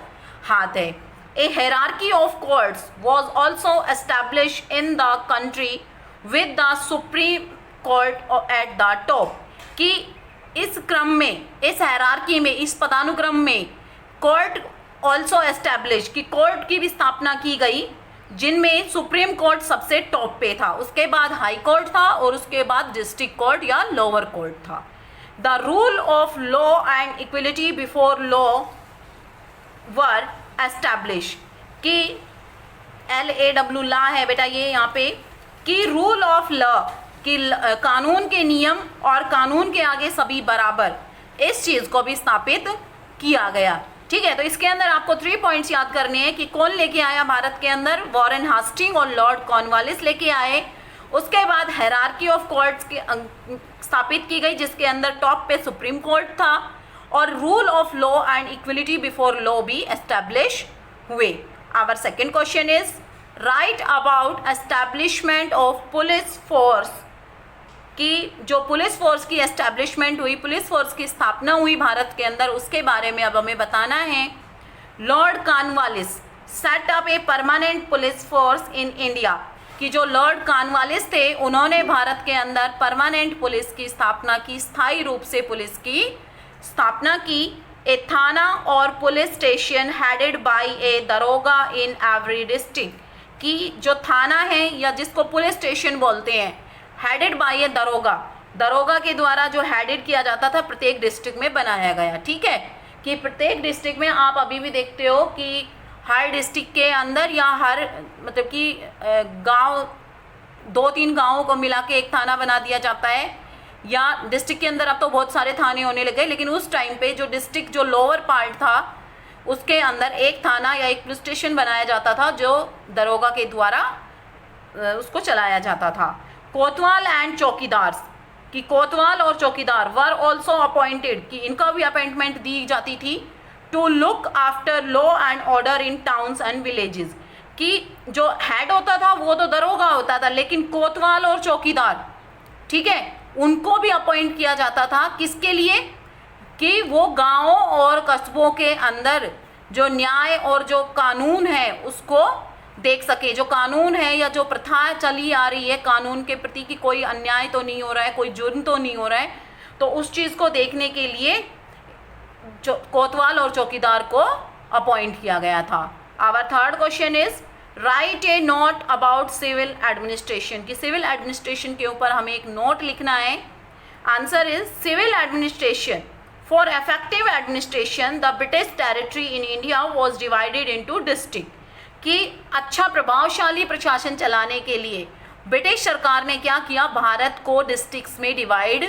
हाथ है। A hierarchy of courts was also established in the country with the Supreme Court at the top. कि इस क्रम में, इस हायरार्की में, इस पदानुक्रम में कोर्ट ऑल्सो एस्टैब्लिश, कि कोर्ट की भी स्थापना की गई जिनमें सुप्रीम कोर्ट सबसे टॉप पे था, उसके बाद हाई कोर्ट था और उसके बाद डिस्ट्रिक्ट कोर्ट या लोअर कोर्ट था। The rule of law and equality before law were establish. कि LAW लॉ है बेटा ये यहाँ पे, कि रूल ऑफ लॉ, कि कानून के नियम और कानून के आगे सभी बराबर, इस चीज़ को भी स्थापित किया गया। ठीक है, तो इसके अंदर आपको 3 पॉइंट्स याद करने हैं कि कौन लेके आया भारत के अंदर, वारेन हास्टिंग और लॉर्ड कॉर्नवालिस लेके आए। उसके बाद हायरार्की ऑफ कोर्ट्स की स्थापित की गई जिसके अंदर टॉप पे सुप्रीम कोर्ट था, और rule of law and equality before law भी एस्टैब्लिश हुए। Our second question is write about establishment of police force. कि जो पुलिस फोर्स की एस्टैब्लिशमेंट हुई, पुलिस फोर्स की स्थापना हुई भारत के अंदर, उसके बारे में अब हमें बताना है। Lord Cornwallis set up a permanent police force in India. कि जो लॉर्ड कॉर्नवालिस थे उन्होंने भारत के अंदर परमानेंट पुलिस की स्थापना की, स्थायी रूप से पुलिस की स्थापना की। ए थाना और पुलिस स्टेशन हेडेड बाय ए दरोगा इन एवरी डिस्ट्रिक्ट। कि जो थाना है या जिसको पुलिस स्टेशन बोलते हैं, हेडेड बाय ए दरोगा, दरोगा के द्वारा जो हेडेड किया जाता था, प्रत्येक डिस्ट्रिक्ट में बनाया गया। ठीक है, कि प्रत्येक डिस्ट्रिक्ट में आप अभी भी देखते हो कि हर डिस्ट्रिक्ट के अंदर या हर मतलब कि गांव, 2-3 गांवों को मिला के एक थाना बना दिया जाता है, या डिस्ट्रिक्ट के अंदर अब तो बहुत सारे थाने होने लगे, लेकिन उस टाइम पे जो डिस्ट्रिक्ट, जो लोअर पार्ट था, उसके अंदर एक थाना या एक पुलिस स्टेशन बनाया जाता था जो दरोगा के द्वारा उसको चलाया जाता था। कोतवाल एंड चौकीदार, कि कोतवाल और चौकीदार वर ऑल्सो अपॉइंटेड, कि इनका भी अपॉइंटमेंट दी जाती थी, to look after law and order in towns and villages. कि जो हेड होता था वो तो दरोगा होता था, लेकिन कोतवाल और चौकीदार, ठीक है, उनको भी अपॉइंट किया जाता था। किसके लिए? कि वो गांवों और कस्बों के अंदर जो न्याय और जो कानून है उसको देख सके। जो कानून है या जो प्रथा चली आ रही है कानून के प्रति, कि कोई अन्याय तो नहीं हो रहा है, कोई जुर्म तो नहीं हो रहा है, तो उस चीज़ को देखने के लिए कोतवाल और चौकीदार को अपॉइंट किया गया था। Our third question is write a note about civil administration, कि सिविल एडमिनिस्ट्रेशन के ऊपर हमें एक नोट लिखना है. Answer is civil administration. For effective administration the British territory in India was divided into district, कि अच्छा प्रभावशाली प्रशासन चलाने के लिए ब्रिटिश सरकार ने क्या किया, भारत को डिस्ट्रिक्ट्स में डिवाइड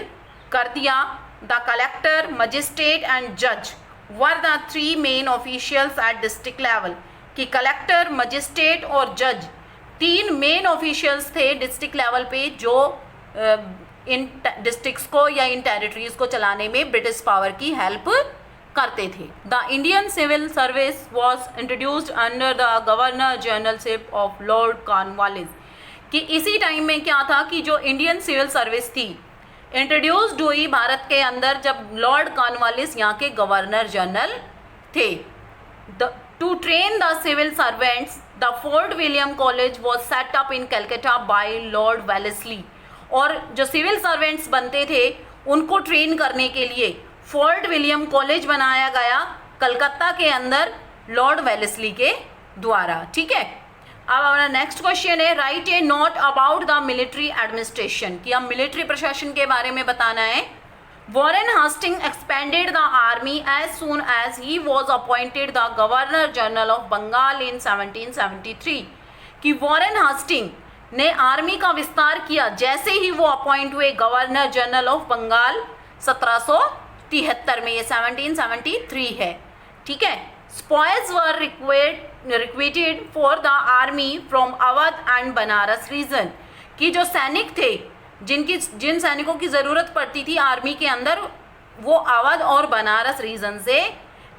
कर दिया. द कलेक्टर, मजिस्ट्रेट एंड जज were the 3 main officials at district level, कि कलेक्टर, मजिस्ट्रेट और जज 3 मेन ऑफिशियल्स थे डिस्ट्रिक्ट लेवल पे जो इन डिस्ट्रिक्ट्स को या इन टेरिटरीज को चलाने में ब्रिटिश पावर की हेल्प करते थे. The Indian civil service was introduced under the governor generalship of Lord Cornwallis, कि इसी टाइम में क्या था कि जो इंडियन सिविल सर्विस थी इंट्रोड्यूस्ड हुई भारत के अंदर जब लॉर्ड कॉर्नवालिस यहाँ के गवर्नर जनरल थे. To train the civil servants the Fort William college was set up in Calcutta by Lord Wellesley, और जो सिविल सर्वेंट्स बनते थे उनको ट्रेन करने के लिए फोर्ट विलियम कॉलेज बनाया गया कलकत्ता के अंदर लॉर्ड वेलेस्ली के द्वारा. ठीक है. अब हमारा नेक्स्ट क्वेश्चन है write a note about the military administration, कि हम मिलिट्री प्रशासन के बारे में बताना है. Warren Hasting expanded the army as soon as he was appointed the governor general of Bengal in 1773, कि वॉरेन हास्टिंग ने आर्मी का विस्तार किया जैसे ही वो अपॉइंट हुए गवर्नर जनरल ऑफ बंगाल 1773 में, ये 1773 है. ठीक है. Spoils were requisitioned for the army from Awadh and Banaras region, कि जो सैनिक थे जिन सैनिकों की ज़रूरत पड़ती थी आर्मी के अंदर वो अवध और बनारस रीजन से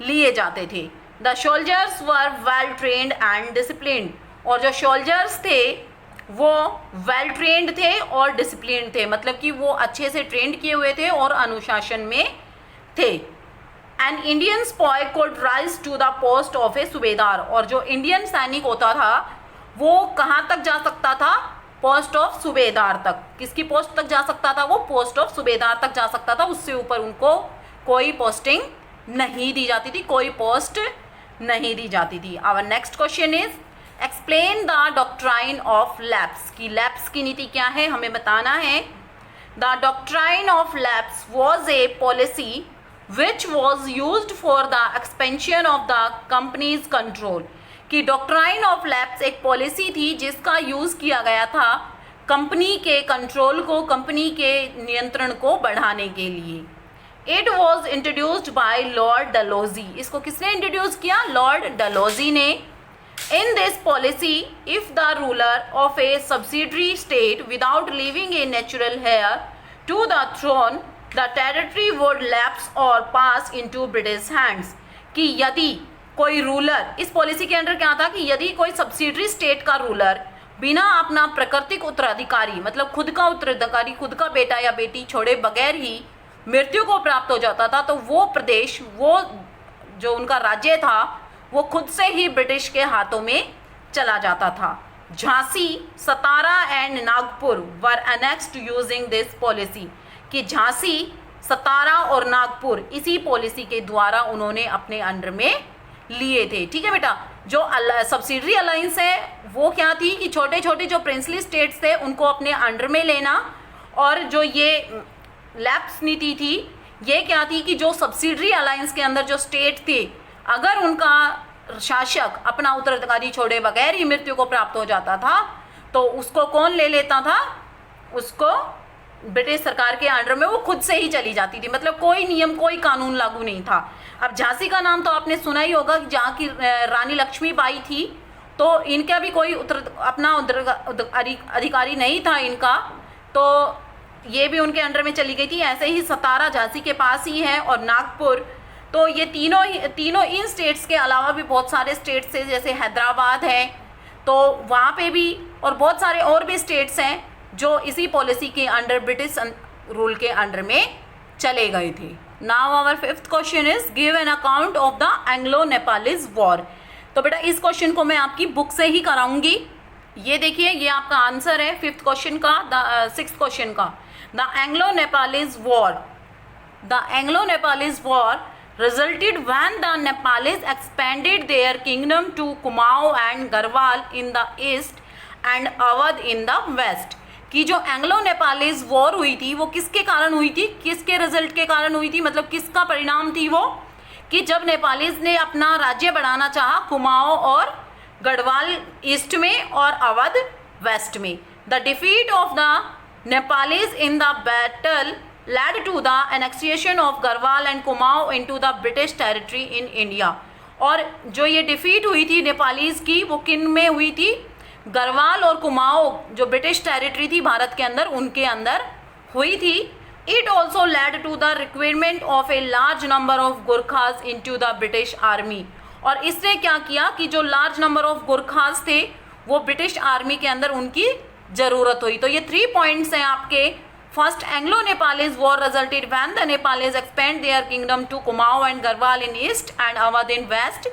लिए जाते थे. The soldiers were well trained and disciplined, और जो सोल्जर्स थे वो वेल ट्रेंड थे और डिसिप्लिन थे, मतलब कि वो अच्छे से ट्रेंड किए हुए थे और अनुशासन में थे. An Indian sepoy could rise to the post of a subedar, और जो इंडियन सैनिक होता था वो कहाँ तक जा सकता था, पोस्ट ऑफ सूबेदार तक. किसकी पोस्ट तक जा सकता था, वो पोस्ट ऑफ सूबेदार तक जा सकता था, उससे ऊपर उनको कोई पोस्टिंग नहीं दी जाती थी, कोई पोस्ट नहीं दी जाती थी. Our next question is explain the doctrine of lapse, की लैप्स की नीति क्या है हमें बताना है. The doctrine of lapse was a policy which was used for the expansion of the company's control, कि डॉक्ट्राइन ऑफ लैप्स एक पॉलिसी थी जिसका यूज़ किया गया था कंपनी के कंट्रोल को, कंपनी के नियंत्रण को बढ़ाने के लिए. It was introduced by Lord Dalhousie, इसको किसने इंट्रोड्यूस किया, लॉर्ड डलहौजी ने. In this policy if the ruler of a subsidiary state without living a natural heir to the throne the territory would lapse और pass into British hands, कि यदि कोई ruler, इस policy के under क्या था कि यदि कोई सब्सिडरी स्टेट का रूलर बिना अपना प्राकृतिक उत्तराधिकारी, मतलब खुद का उत्तराधिकारी, खुद का बेटा या बेटी छोड़े बगैर ही मृत्यु को प्राप्त हो जाता था, तो वो प्रदेश, वो जो उनका राज्य था वो खुद से ही ब्रिटिश के हाथों में चला जाता था. Jhansi, Satara and Nagpur were annexed using this policy, कि झांसी, सतारा और नागपुर इसी पॉलिसी के द्वारा उन्होंने अपने अंडर में लिए थे. ठीक है बेटा. जो सब्सिडरी अलायंस है वो क्या थी कि छोटे छोटे जो प्रिंसली स्टेट्स थे उनको अपने अंडर में लेना, और जो ये लैप्स नीति थी ये क्या थी कि जो सब्सिडरी अलायंस के अंदर जो स्टेट थे अगर उनका शासक अपना उत्तराधिकारी छोड़े बगैर ही मृत्यु को प्राप्त हो जाता था तो उसको कौन ले लेता था, उसको ब्रिटिश सरकार के अंडर में वो खुद से ही चली जाती थी, मतलब कोई नियम, कोई कानून लागू नहीं था. अब झांसी का नाम तो आपने सुना ही होगा, जहाँ की रानी लक्ष्मीबाई थी, तो इनका भी कोई अपना अधिकारी नहीं था इनका, तो ये भी उनके अंडर में चली गई थी. ऐसे ही सतारा झांसी के पास ही है, और नागपुर, तो ये तीनों इन स्टेट्स के अलावा भी बहुत सारे स्टेट्स हैं, जैसे हैदराबाद है तो वहाँ पे भी, और बहुत सारे और भी स्टेट्स हैं जो इसी पॉलिसी के अंडर, ब्रिटिश रूल के अंडर में चले गए थे. Now our fifth question is give an account of the Anglo Nepalese war. तो बेटा इस क्वेश्चन को मैं आपकी बुक से ही कराऊंगी. ये देखिए, ये आपका आंसर है फिफ्थ क्वेश्चन का, सिक्स्थ क्वेश्चन का. The Anglo Nepalese war, the Anglo Nepalese war resulted when the Nepalis expanded their kingdom to Kumaon and Garhwal in the east and Awadh in the west. कि जो Anglo Nepalese war हुई थी वो किसके कारण हुई थी, किसके रिजल्ट के कारण हुई थी, मतलब किसका परिणाम थी वो, कि जब नेपालीज ने अपना राज्य बढ़ाना चाहा कुमाऊं और गढ़वाल ईस्ट में और अवध वेस्ट में. The defeat of the Nepalese in the battle led to the annexation of Garhwal and Kumaon into the British territory in India. और जो ये डिफीट हुई थी नेपालीज की वो किन में हुई थी, गढ़वाल और कुमाऊं जो ब्रिटिश टेरिटरी थी भारत के अंदर उनके अंदर हुई थी. It also led to the requirement of a large number of Gurkhas in to the British army. और इसने क्या किया कि जो लार्ज नंबर ऑफ गुरखाज थे वो ब्रिटिश आर्मी के अंदर उनकी ज़रूरत हुई. तो ये 3 पॉइंट्स हैं आपके. First, Anglo-Nepalese war resulted when the Nepalis expand their kingdom to Kumaon and Garhwal in east and Awadh in west.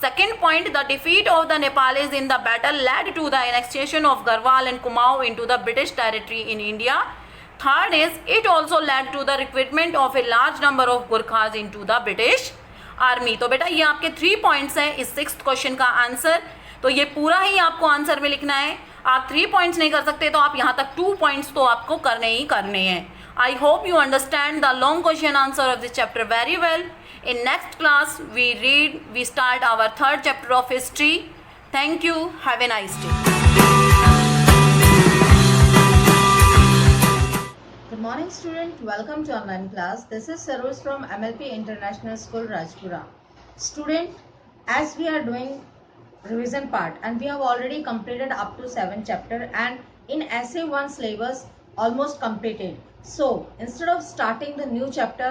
Second point, the defeat of the Nepalis in the battle led to the annexation of Garhwal and Kumaon into the British territory in India. Third is, it also led to the recruitment of a large number of Gurkhas into the British army. तो बेटा ये आपके 3 points हैं इस 6th question का answer. तो ये पूरा ही आपको आंसर में लिखना है. आप 3 पॉइंट्स नहीं कर सकते तो आप यहाँ तक 2 पॉइंट्स तो आपको करने ही करने हैं. I hope you understand the long question answer of this chapter very well. In next class we start our 3rd chapter of history. Thank you. Have a nice day. Good morning student, welcome to online class. This is Saroj from MLP International School Rajpura. Student, as we are doing revision part and we have already completed up to 7 chapter and in essay 1 syllabus almost completed. So instead of starting the new chapter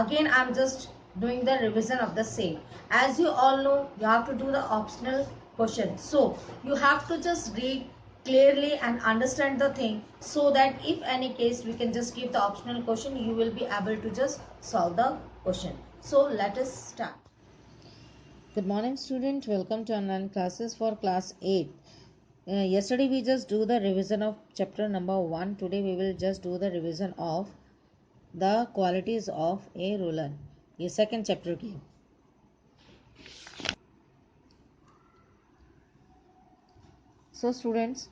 again I am just doing the revision of the same. As you all know, you have to do the optional question, so you have to just read clearly and understand the thing so that if any case we can just give the optional question, you will be able to just solve the question. So let us start. Good morning student, welcome to online classes for class 8. Yesterday we just do the revision of chapter number 1. Today we will just do the revision of the qualities of a ruler. ये second chapter की. So students,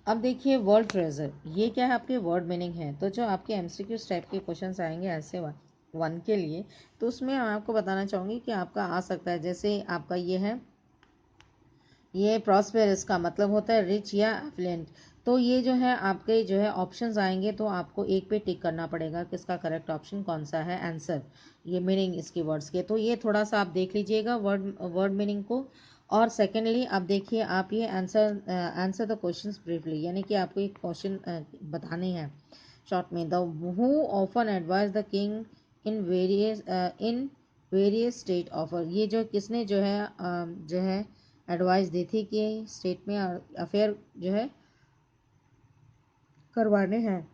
अब देखिए word treasure, ये क्या है आपके word meaning है. तो जो आपके MCQ टाइप के क्वेश्चंस आएंगे ऐसे 1 के लिए, तो उसमें मैं आपको बताना चाहूँगी कि आपका आ सकता है. जैसे आपका ये है, ये प्रॉस्पेरस का मतलब होता है रिच या एफ्लुएंट. तो ये जो है आपके जो है ऑप्शंस आएंगे तो आपको एक पे टिक करना पड़ेगा किसका करेक्ट ऑप्शन कौन सा है आंसर, ये मीनिंग इसकी वर्ड्स के. तो ये थोड़ा सा आप देख लीजिएगा वर्ड मीनिंग को. और सेकेंडली आप देखिए, आप ये आंसर द क्वेश्चंस ब्रीफली, यानी कि आपको एक क्वेश्चन बताने हैं शॉर्ट में. The who often advise the king in various state offer, ये जो किसने जो है एडवाइस दी थी कि स्टेट में अफेयर जो है करवाने हैं.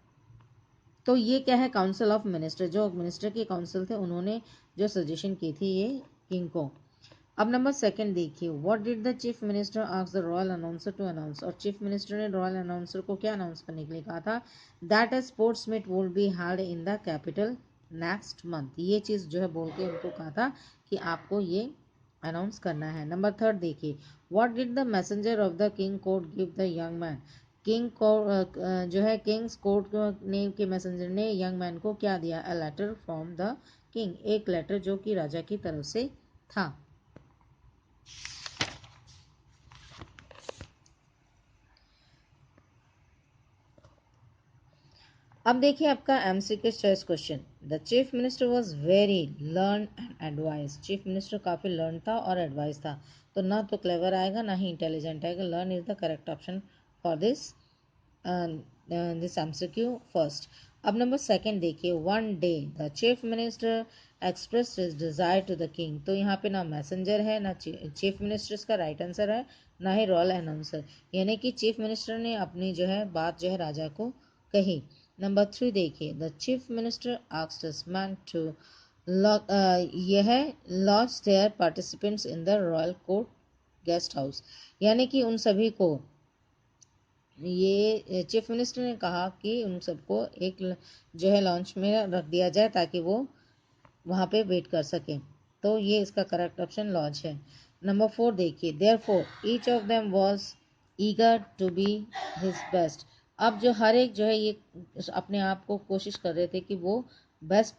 तो ये क्या है, काउंसिल ऑफ मिनिस्टर, जो मिनिस्टर के काउंसिल थे उन्होंने जो सजेशन की थी ये किंग को. अब नंबर 2 देखिए, what did the chief minister ask the royal announcer to announce, और चीफ मिनिस्टर ने रॉयल अनाउंसर को क्या अनाउंस करने के लिए कहा था, that a sports meet would be held in the capital next month. ये चीज़ जो है बोल के उनको कहा था कि आपको ये अनाउंस करना है. नंबर 3 देखिए, what did the messenger of the king court give the young man, king को जो है किंग्स कोर्ट के मैसेंजर ने यंग मैन को क्या दिया, a letter from the king, एक लेटर जो कि राजा की तरफ से था. अब देखिए आपका MCQ choice question. The chief minister was very learn and advice, chief minister काफ़ी लर्न था और एडवाइस था. तो ना तो क्लेवर आएगा ना ही इंटेलिजेंट आएगा. Learn is the correct option for this MCQ first. अब नंबर 2 देखिए, one day the chief minister expresses his desire to the king. तो यहाँ पे ना मैसेंजर है ना चीफ मिनिस्टर का राइट आंसर है, ना ही रॉयल अनाउंसर, यानी कि चीफ मिनिस्टर ने अपनी जो है बात जो है राजा को कही. नंबर 3 देखिए, the chief minister asked his man to यह lodge their participants in the royal court guest house, यानी कि उन सभी को, ये चीफ मिनिस्टर ने कहा कि उन सबको एक जो है लॉन्च में रख दिया जाए ताकि वो वहाँ पे वेट कर सकें. तो ये इसका करेक्ट ऑप्शन लॉज है। नंबर 4 देखिए, therefore each of them was eager to be his best. अब जो हर एक जो है ये अपने आप को कोशिश कर रहे थे कि वो बेस्ट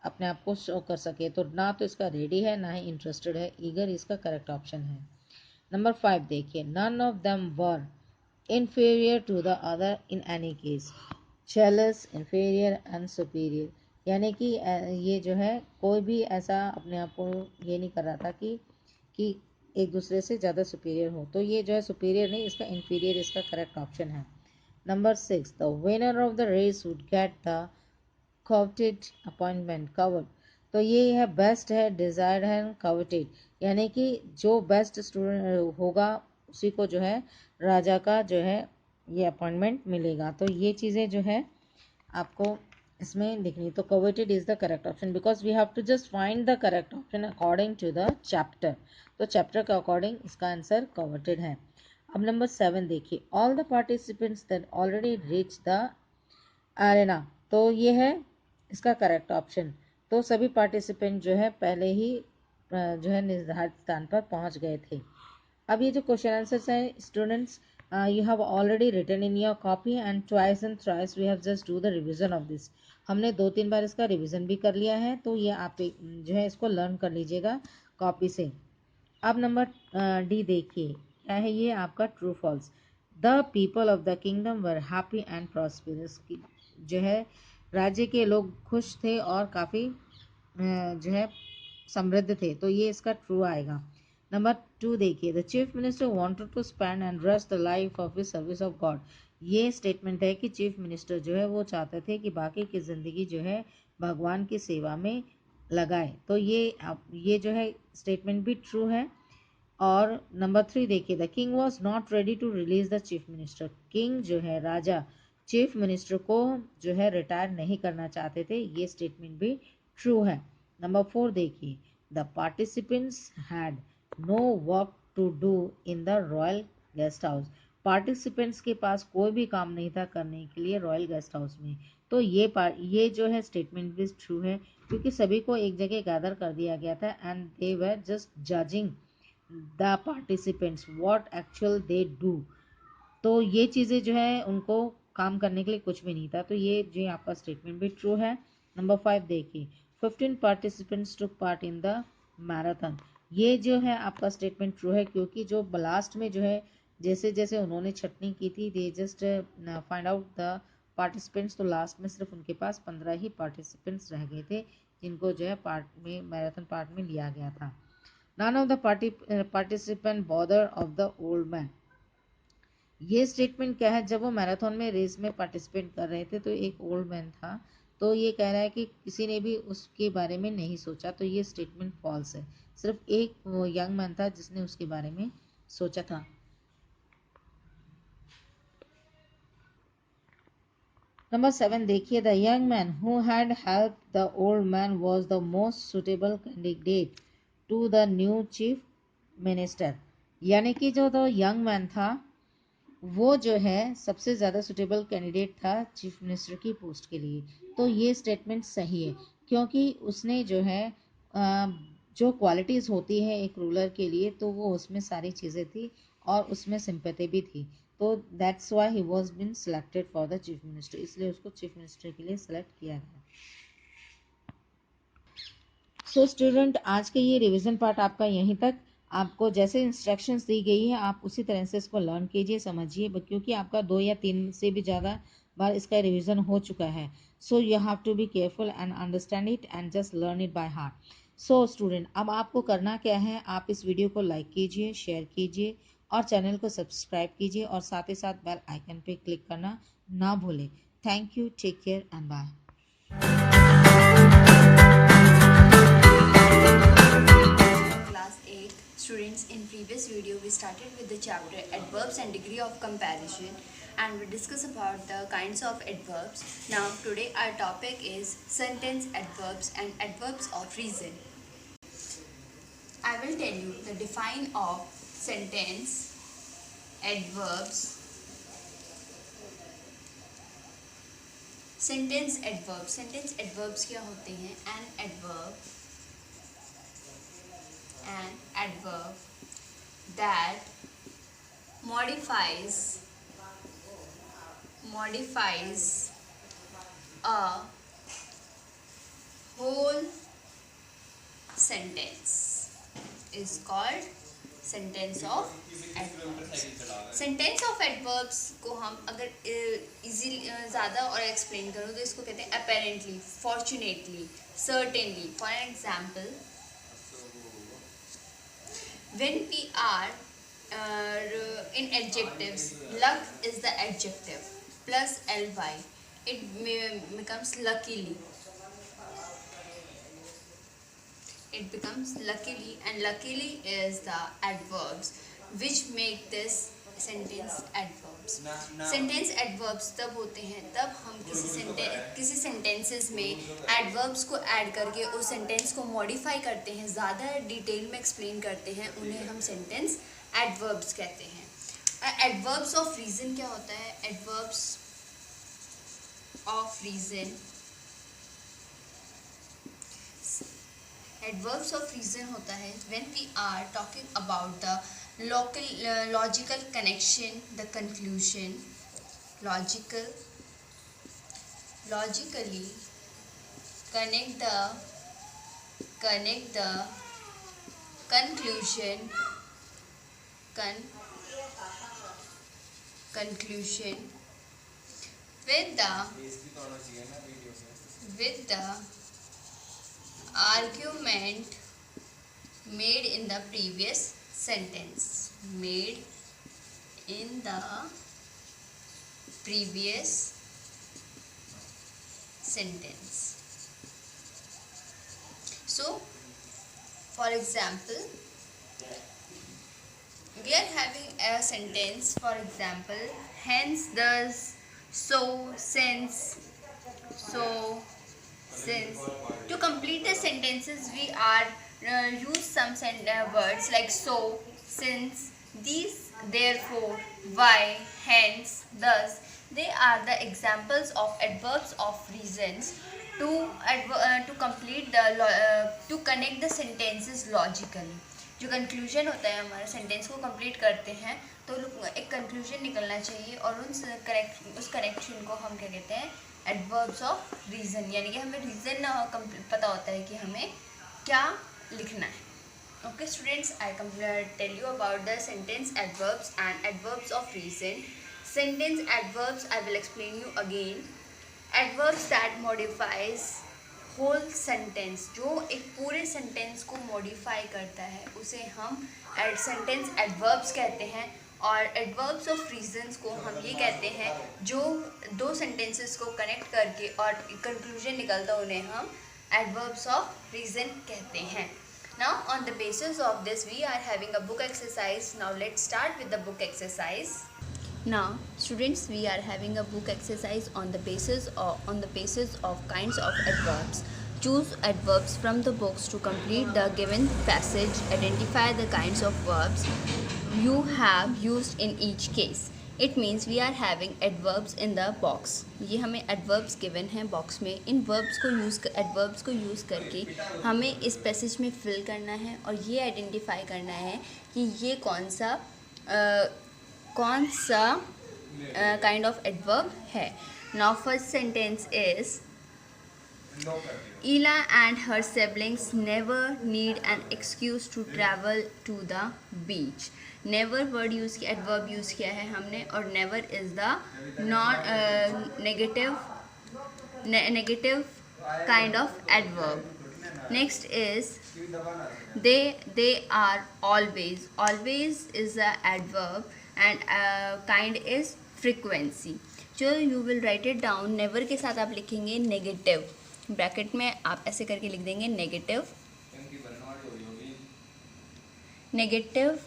अपने आप को शो कर सके, तो ना तो इसका रेडी है ना ही इंटरेस्टेड है, ईगर इसका करेक्ट ऑप्शन है। नंबर 5 देखिए, none of them were inferior to the other in any case, jealous, inferior and superior, यानी कि ये जो है कोई भी ऐसा अपने आप को ये नहीं कर रहा था कि एक दूसरे से ज़्यादा सुपीरियर हो, तो ये जो है सुपीरियर नहीं, इसका inferior इसका करेक्ट ऑप्शन है। Number 6, the winner of the race would get the coveted appointment covered, तो ये है बेस्ट है, डिजायर्ड है, coveted, यानी कि जो बेस्ट स्टूडेंट होगा उसी को जो है राजा का जो है ये अपॉइंटमेंट मिलेगा। तो ये चीज़ें जो है आपको इसमें लिखनी, तो coveted is the correct option because we have to just find the correct option according to the chapter, तो चैप्टर के अकॉर्डिंग इसका आंसर coveted है। अब नंबर 7 देखिए, all the participants that already reach the arena, तो ये है इसका करेक्ट ऑप्शन, तो सभी पार्टिसिपेंट जो है पहले ही जो है निर्धारित स्थान पर पहुंच गए थे। अब ये जो क्वेश्चन आंसर्स हैं students, you have already written in your copy and twice and thrice we have just do the revision of this, हमने 2-3 बार इसका रिवीजन भी कर लिया है, तो ये आप जो है इसको लर्न कर लीजिएगा कॉपी से। अब नंबर डी देखिए, क्या है ये आपका true false. The people of the kingdom were happy and prosperous, जो है राज्य के लोग खुश थे और काफ़ी जो है समृद्ध थे, तो ये इसका ट्रू आएगा। नंबर 2 देखिए, the chief minister wanted to spend and rest the life of his service of god, ये स्टेटमेंट है कि चीफ मिनिस्टर जो है वो चाहते थे कि बाकी की ज़िंदगी जो है भगवान की सेवा में लगाए, तो ये जो है स्टेटमेंट भी ट्रू है। और नंबर 3 देखिए, the king was not ready to release the chief minister, king जो है राजा चीफ मिनिस्टर को जो है रिटायर नहीं करना चाहते थे, ये स्टेटमेंट भी ट्रू है। नंबर 4 देखिए, the participants had no work to do in the royal guest house, participants के पास कोई भी काम नहीं था करने के लिए रॉयल गेस्ट हाउस में, तो ये जो है स्टेटमेंट भी ट्रू है, क्योंकि सभी को एक जगह गैदर कर दिया गया था and they were just judging the participants what actual they do, तो ये चीज़ें जो है उनको काम करने के लिए कुछ भी नहीं था, तो ये जो आपका स्टेटमेंट भी ट्रू है। नंबर 5 देखिए, 15 participants took part in the marathon, ये जो है आपका स्टेटमेंट ट्रू है, क्योंकि जो लास्ट में जो है जैसे जैसे उन्होंने छटनी की थी, they just find out the participants, तो लास्ट में सिर्फ उनके पास 15 ही पार्टिसिपेंट्स रह गए थे जिनको जो है मैराथन पार्ट में लिया गया था। None of the participant bother of the old man, ये स्टेटमेंट क्या है, जब वो मैराथन में रेस में पार्टिसिपेट कर रहे थे तो एक ओल्ड मैन था, तो ये कह रहा है कि किसी ने भी उसके बारे में नहीं सोचा, तो ये स्टेटमेंट फॉल्स है, सिर्फ एक यंग मैन था जिसने उसके बारे में सोचा था। नंबर 7 देखिए, the young man who had help the old man was the most suitable candidate to the new chief minister, यानी कि जो द यंग मैन था वो जो है सबसे ज़्यादा सुटेबल कैंडिडेट था चीफ मिनिस्टर की पोस्ट के लिए, तो ये स्टेटमेंट सही है, क्योंकि उसने जो है जो क्वालिटीज़ होती है एक रूलर के लिए, तो वो उसमें सारी चीज़ें थी और उसमें सिंपैथी भी थी, तो that's why he was been selected for the chief minister, इसलिए उसको चीफ मिनिस्टर के लिए सिलेक्ट किया गया। सो स्टूडेंट, आज के ये रिवीजन पार्ट आपका यहीं तक, आपको जैसे इंस्ट्रक्शंस दी गई है आप उसी तरह से इसको लर्न कीजिए, समझिए, क्योंकि आपका 2 या 3 से भी ज़्यादा बार इसका रिवीजन हो चुका है, so you have to be careful and understand it and just learn it by heart. So student, अब आपको करना क्या है, आप इस वीडियो को लाइक कीजिए, शेयर कीजिए और चैनल को सब्सक्राइब कीजिए और साथ ही साथ बेल आइकन पे क्लिक करना ना भूलें। Thank you, take care and bye. Class 8 students, in previous video we started with the chapter adverbs and degree of comparison and we discussed about the kinds of adverbs. Now today our topic is sentence adverbs and adverbs of reason. I will tell you the define of sentence adverbs. Sentence adverbs क्या होते हैं? An adverb an adverb that modifies a whole sentence is called sentence of adverbs. Sentence of adverbs को हम अगर easy ज़्यादा और explain करूँ तो इसको कहते हैं apparently, fortunately, certainly. For an example, when we are in adjectives, luck is the adjective plus ly, it becomes luckily. It becomes luckily, and luckily is the adverbs which make this sentence adverbs. Sentence adverbs तब होते हैं तब हम किसी sentences में adverbs को add करके उस sentence को modify करते हैं, ज़्यादा डिटेल में explain करते हैं, उन्हें हम sentence adverbs कहते हैं. Adverbs of reason क्या होता है? Adverbs of reason होता है when we are talking about the logical connection, the conclusion, logically connect the conclusion with the argument made in the previous sentence. So, for example, we are having a sentence, for example, hence, thus, so, since, so, since. To complete the sentences, we are use some words like so, since, these, therefore, why, hence, thus. They are the examples of adverbs of reasons to complete to connect the sentences logically. जो conclusion होता है हमारा sentence को complete करते हैं तो एक conclusion निकलना चाहिए और उस कनेक्शन को हम क्या कहते हैं? Adverbs of reason. यानी कि हमें रीज़न पता होता है कि हमें क्या लिखना है. Okay students, I tell you about the sentence adverbs and adverbs of reason. Sentence adverbs I will explain you again. Adverbs that modifies whole sentence, जो एक पूरे सेंटेंस को मॉडिफाई करता है उसे हम सेंटेंस एडवर्ब्स कहते हैं. और एडवर्ब्स ऑफ रीजन्स को हम ये कहते हैं जो दो सेंटेंसेस को कनेक्ट करके और कंक्लूजन निकलता उन्हें हम एडवर्ब्स ऑफ रीजन कहते हैं. Now on the basis of this we are having a book exercise. Now let's start with the book exercise. Now students, we are having a book exercise on the basis of kinds of adverbs. Choose adverbs from the books to complete the given passage. Identify the kinds of verbs you have used in each case. It means we are having adverbs in the box. ये हमें adverbs given हैं box में. इन adverbs को use करके हमें इस passage में fill करना है और ये identify करना है कि ये कौन सा kind of adverb है. Now first sentence is Ela and her siblings never need an excuse to travel to the beach. Never word use किया, adverb use किया है हमने और never is the negative kind of adverb. Next is they are always. Always is a adverb and kind is frequency. जो you will write it down, never के साथ आप लिखेंगे negative. ब्रैकेट में आप ऐसे करके लिख देंगे नेगेटिव नेगेटिव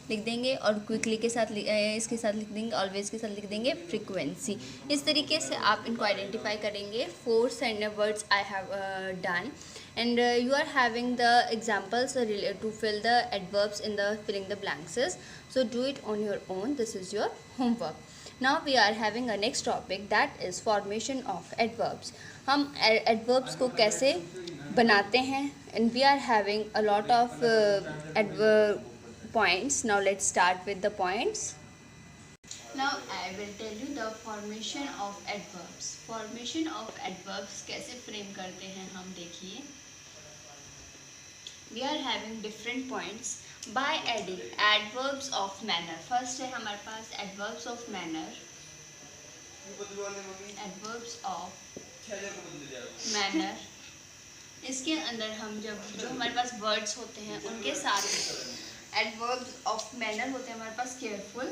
लिख देंगे और क्विकली के साथ इसके साथ लिख देंगे, ऑलवेज के साथ लिख देंगे फ्रीक्वेंसी. इस तरीके से आप इनको आइडेंटिफाई करेंगे. 4 words I have done and you are having the examples to fill the adverbs in the filling the blanks. So do it on your own. This is your homework. Now we are having a next topic, that is formation of adverbs. हम adverbs को कैसे बनाते हैं, and we are having a lot of points. Now let's start with the points. Now I will tell you the formation of adverbs. Formation of adverbs कैसे frame करते हैं हम देखिए. We are having different points by adding adverbs of manner. First है हमारे पास adverbs of manner. Adverbs of manner. इसके अंदर हम जब जो हमारे पास वर्ड्स होते हैं उनके साथ adverbs of manner होते हैं हमारे पास careful,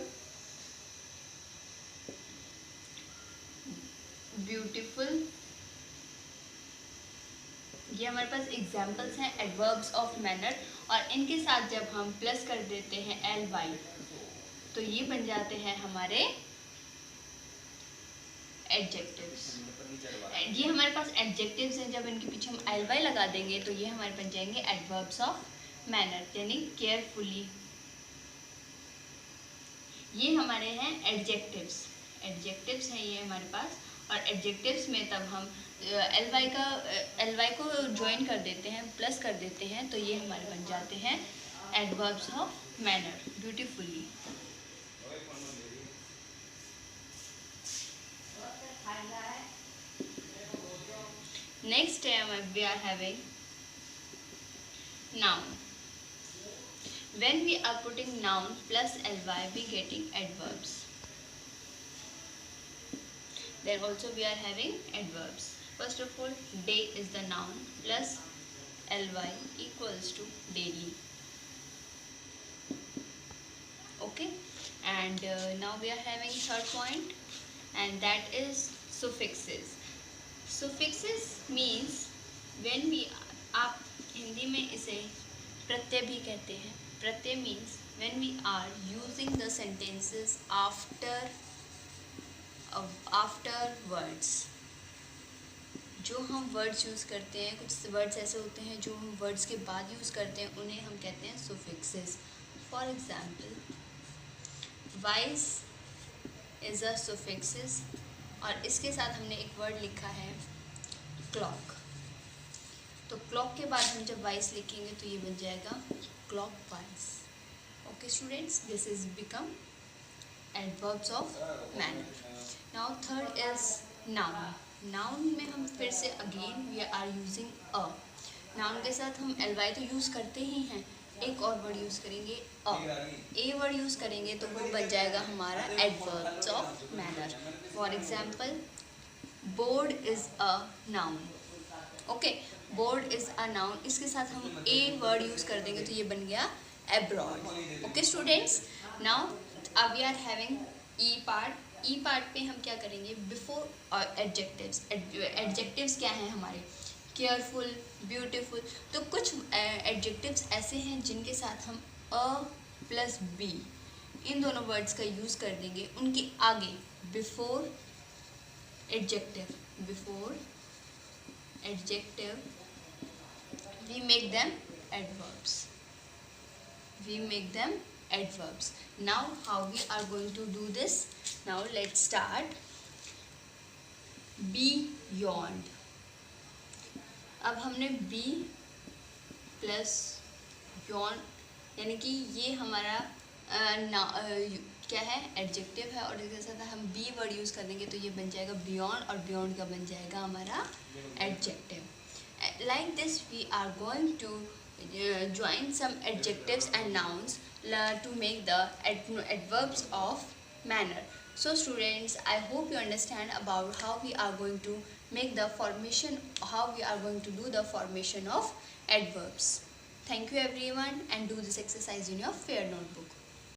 ब्यूटीफुल. ये हमारे पास एग्जाम्पल्स हैं एडवर्ब्स ऑफ मैनर, और इनके साथ जब हम प्लस कर देते हैं ly तो ये बन जाते हैं हमारे एडजेक्टिव्स. ये हमारे पास एडजेक्टिव्स हैं, जब इनके पीछे हम ly लगा देंगे तो ये हमारे बन जाएंगे एडवर्ब्स ऑफ मैनर, यानी केयरफुली. ये हमारे हैं एडजेक्टिव्स. एडजेक्टिव्स हैं ये हमारे पास, और एडजेक्टिव्स में तब हम ly को ज्वाइन कर देते हैं, प्लस कर देते हैं, तो ये हमारे बन जाते हैं adverbs of manner, beautifully. Next we are having noun. When we are putting noun plus ly, we getting adverbs. Then also we are having adverbs. First of all, day is the noun plus ly equals to daily. Okay, and now we are having third point, and that is suffixes. Suffixes means when we, आप हिंदी में इसे प्रत्यय भी कहते हैं. प्रत्यय means when we are using the sentences after words. जो हम words use करते हैं, कुछ वर्ड्स ऐसे होते हैं जो हम वर्ड्स के बाद यूज़ करते हैं, उन्हें हम कहते हैं suffixes. For example, wise is a suffixes, और इसके साथ हमने एक वर्ड लिखा है क्लॉक. तो क्लॉक के बाद हम जब वाइस लिखेंगे तो ये बन जाएगा clockwise. Okay students, this is become adverbs of manner. Now third is noun. Noun में हम फिर से again we are using a. Noun के साथ हम ly तो यूज़ करते ही हैं, एक और वर्ड यूज़ करेंगे अ. ए वर्ड यूज़ करेंगे तो वो बन जाएगा हमारा adverbs of manner. For example, board is a noun. Okay, board is a noun, इसके साथ हम ए वर्ड यूज़ कर देंगे तो ये बन गया abroad. Okay students, now we are having E part. E part पे हम क्या करेंगे, बिफोर एडजेक्टिव्स. एडजेक्टिव्स क्या हैं हमारे, केयरफुल, ब्यूटीफुल. तो कुछ एडजेक्टिव्स ऐसे हैं जिनके साथ हम अ प्लस बी इन दोनों वर्ड्स का यूज़ कर देंगे. उनके आगे before adjective, before adjective we make them adverbs. We make them adverbs. Now how we are going to do this? Now let's start. Beyond. अब हमने be प्लस beyond, यानी कि ये हमारा क्या है, एडजेक्टिव है, और इसके साथ हम बी वर्ड यूज़ कर देंगे तो ये बन जाएगा बियॉन्ड, और बियॉन्ड का बन जाएगा हमारा adjective. Like this we are going to join some adjectives and nouns to make the adverbs of manner. So students, I hope you understand about how we are going to make the formation, how we are going to do the formation of adverbs. Thank you everyone, and do this exercise in your fair notebook.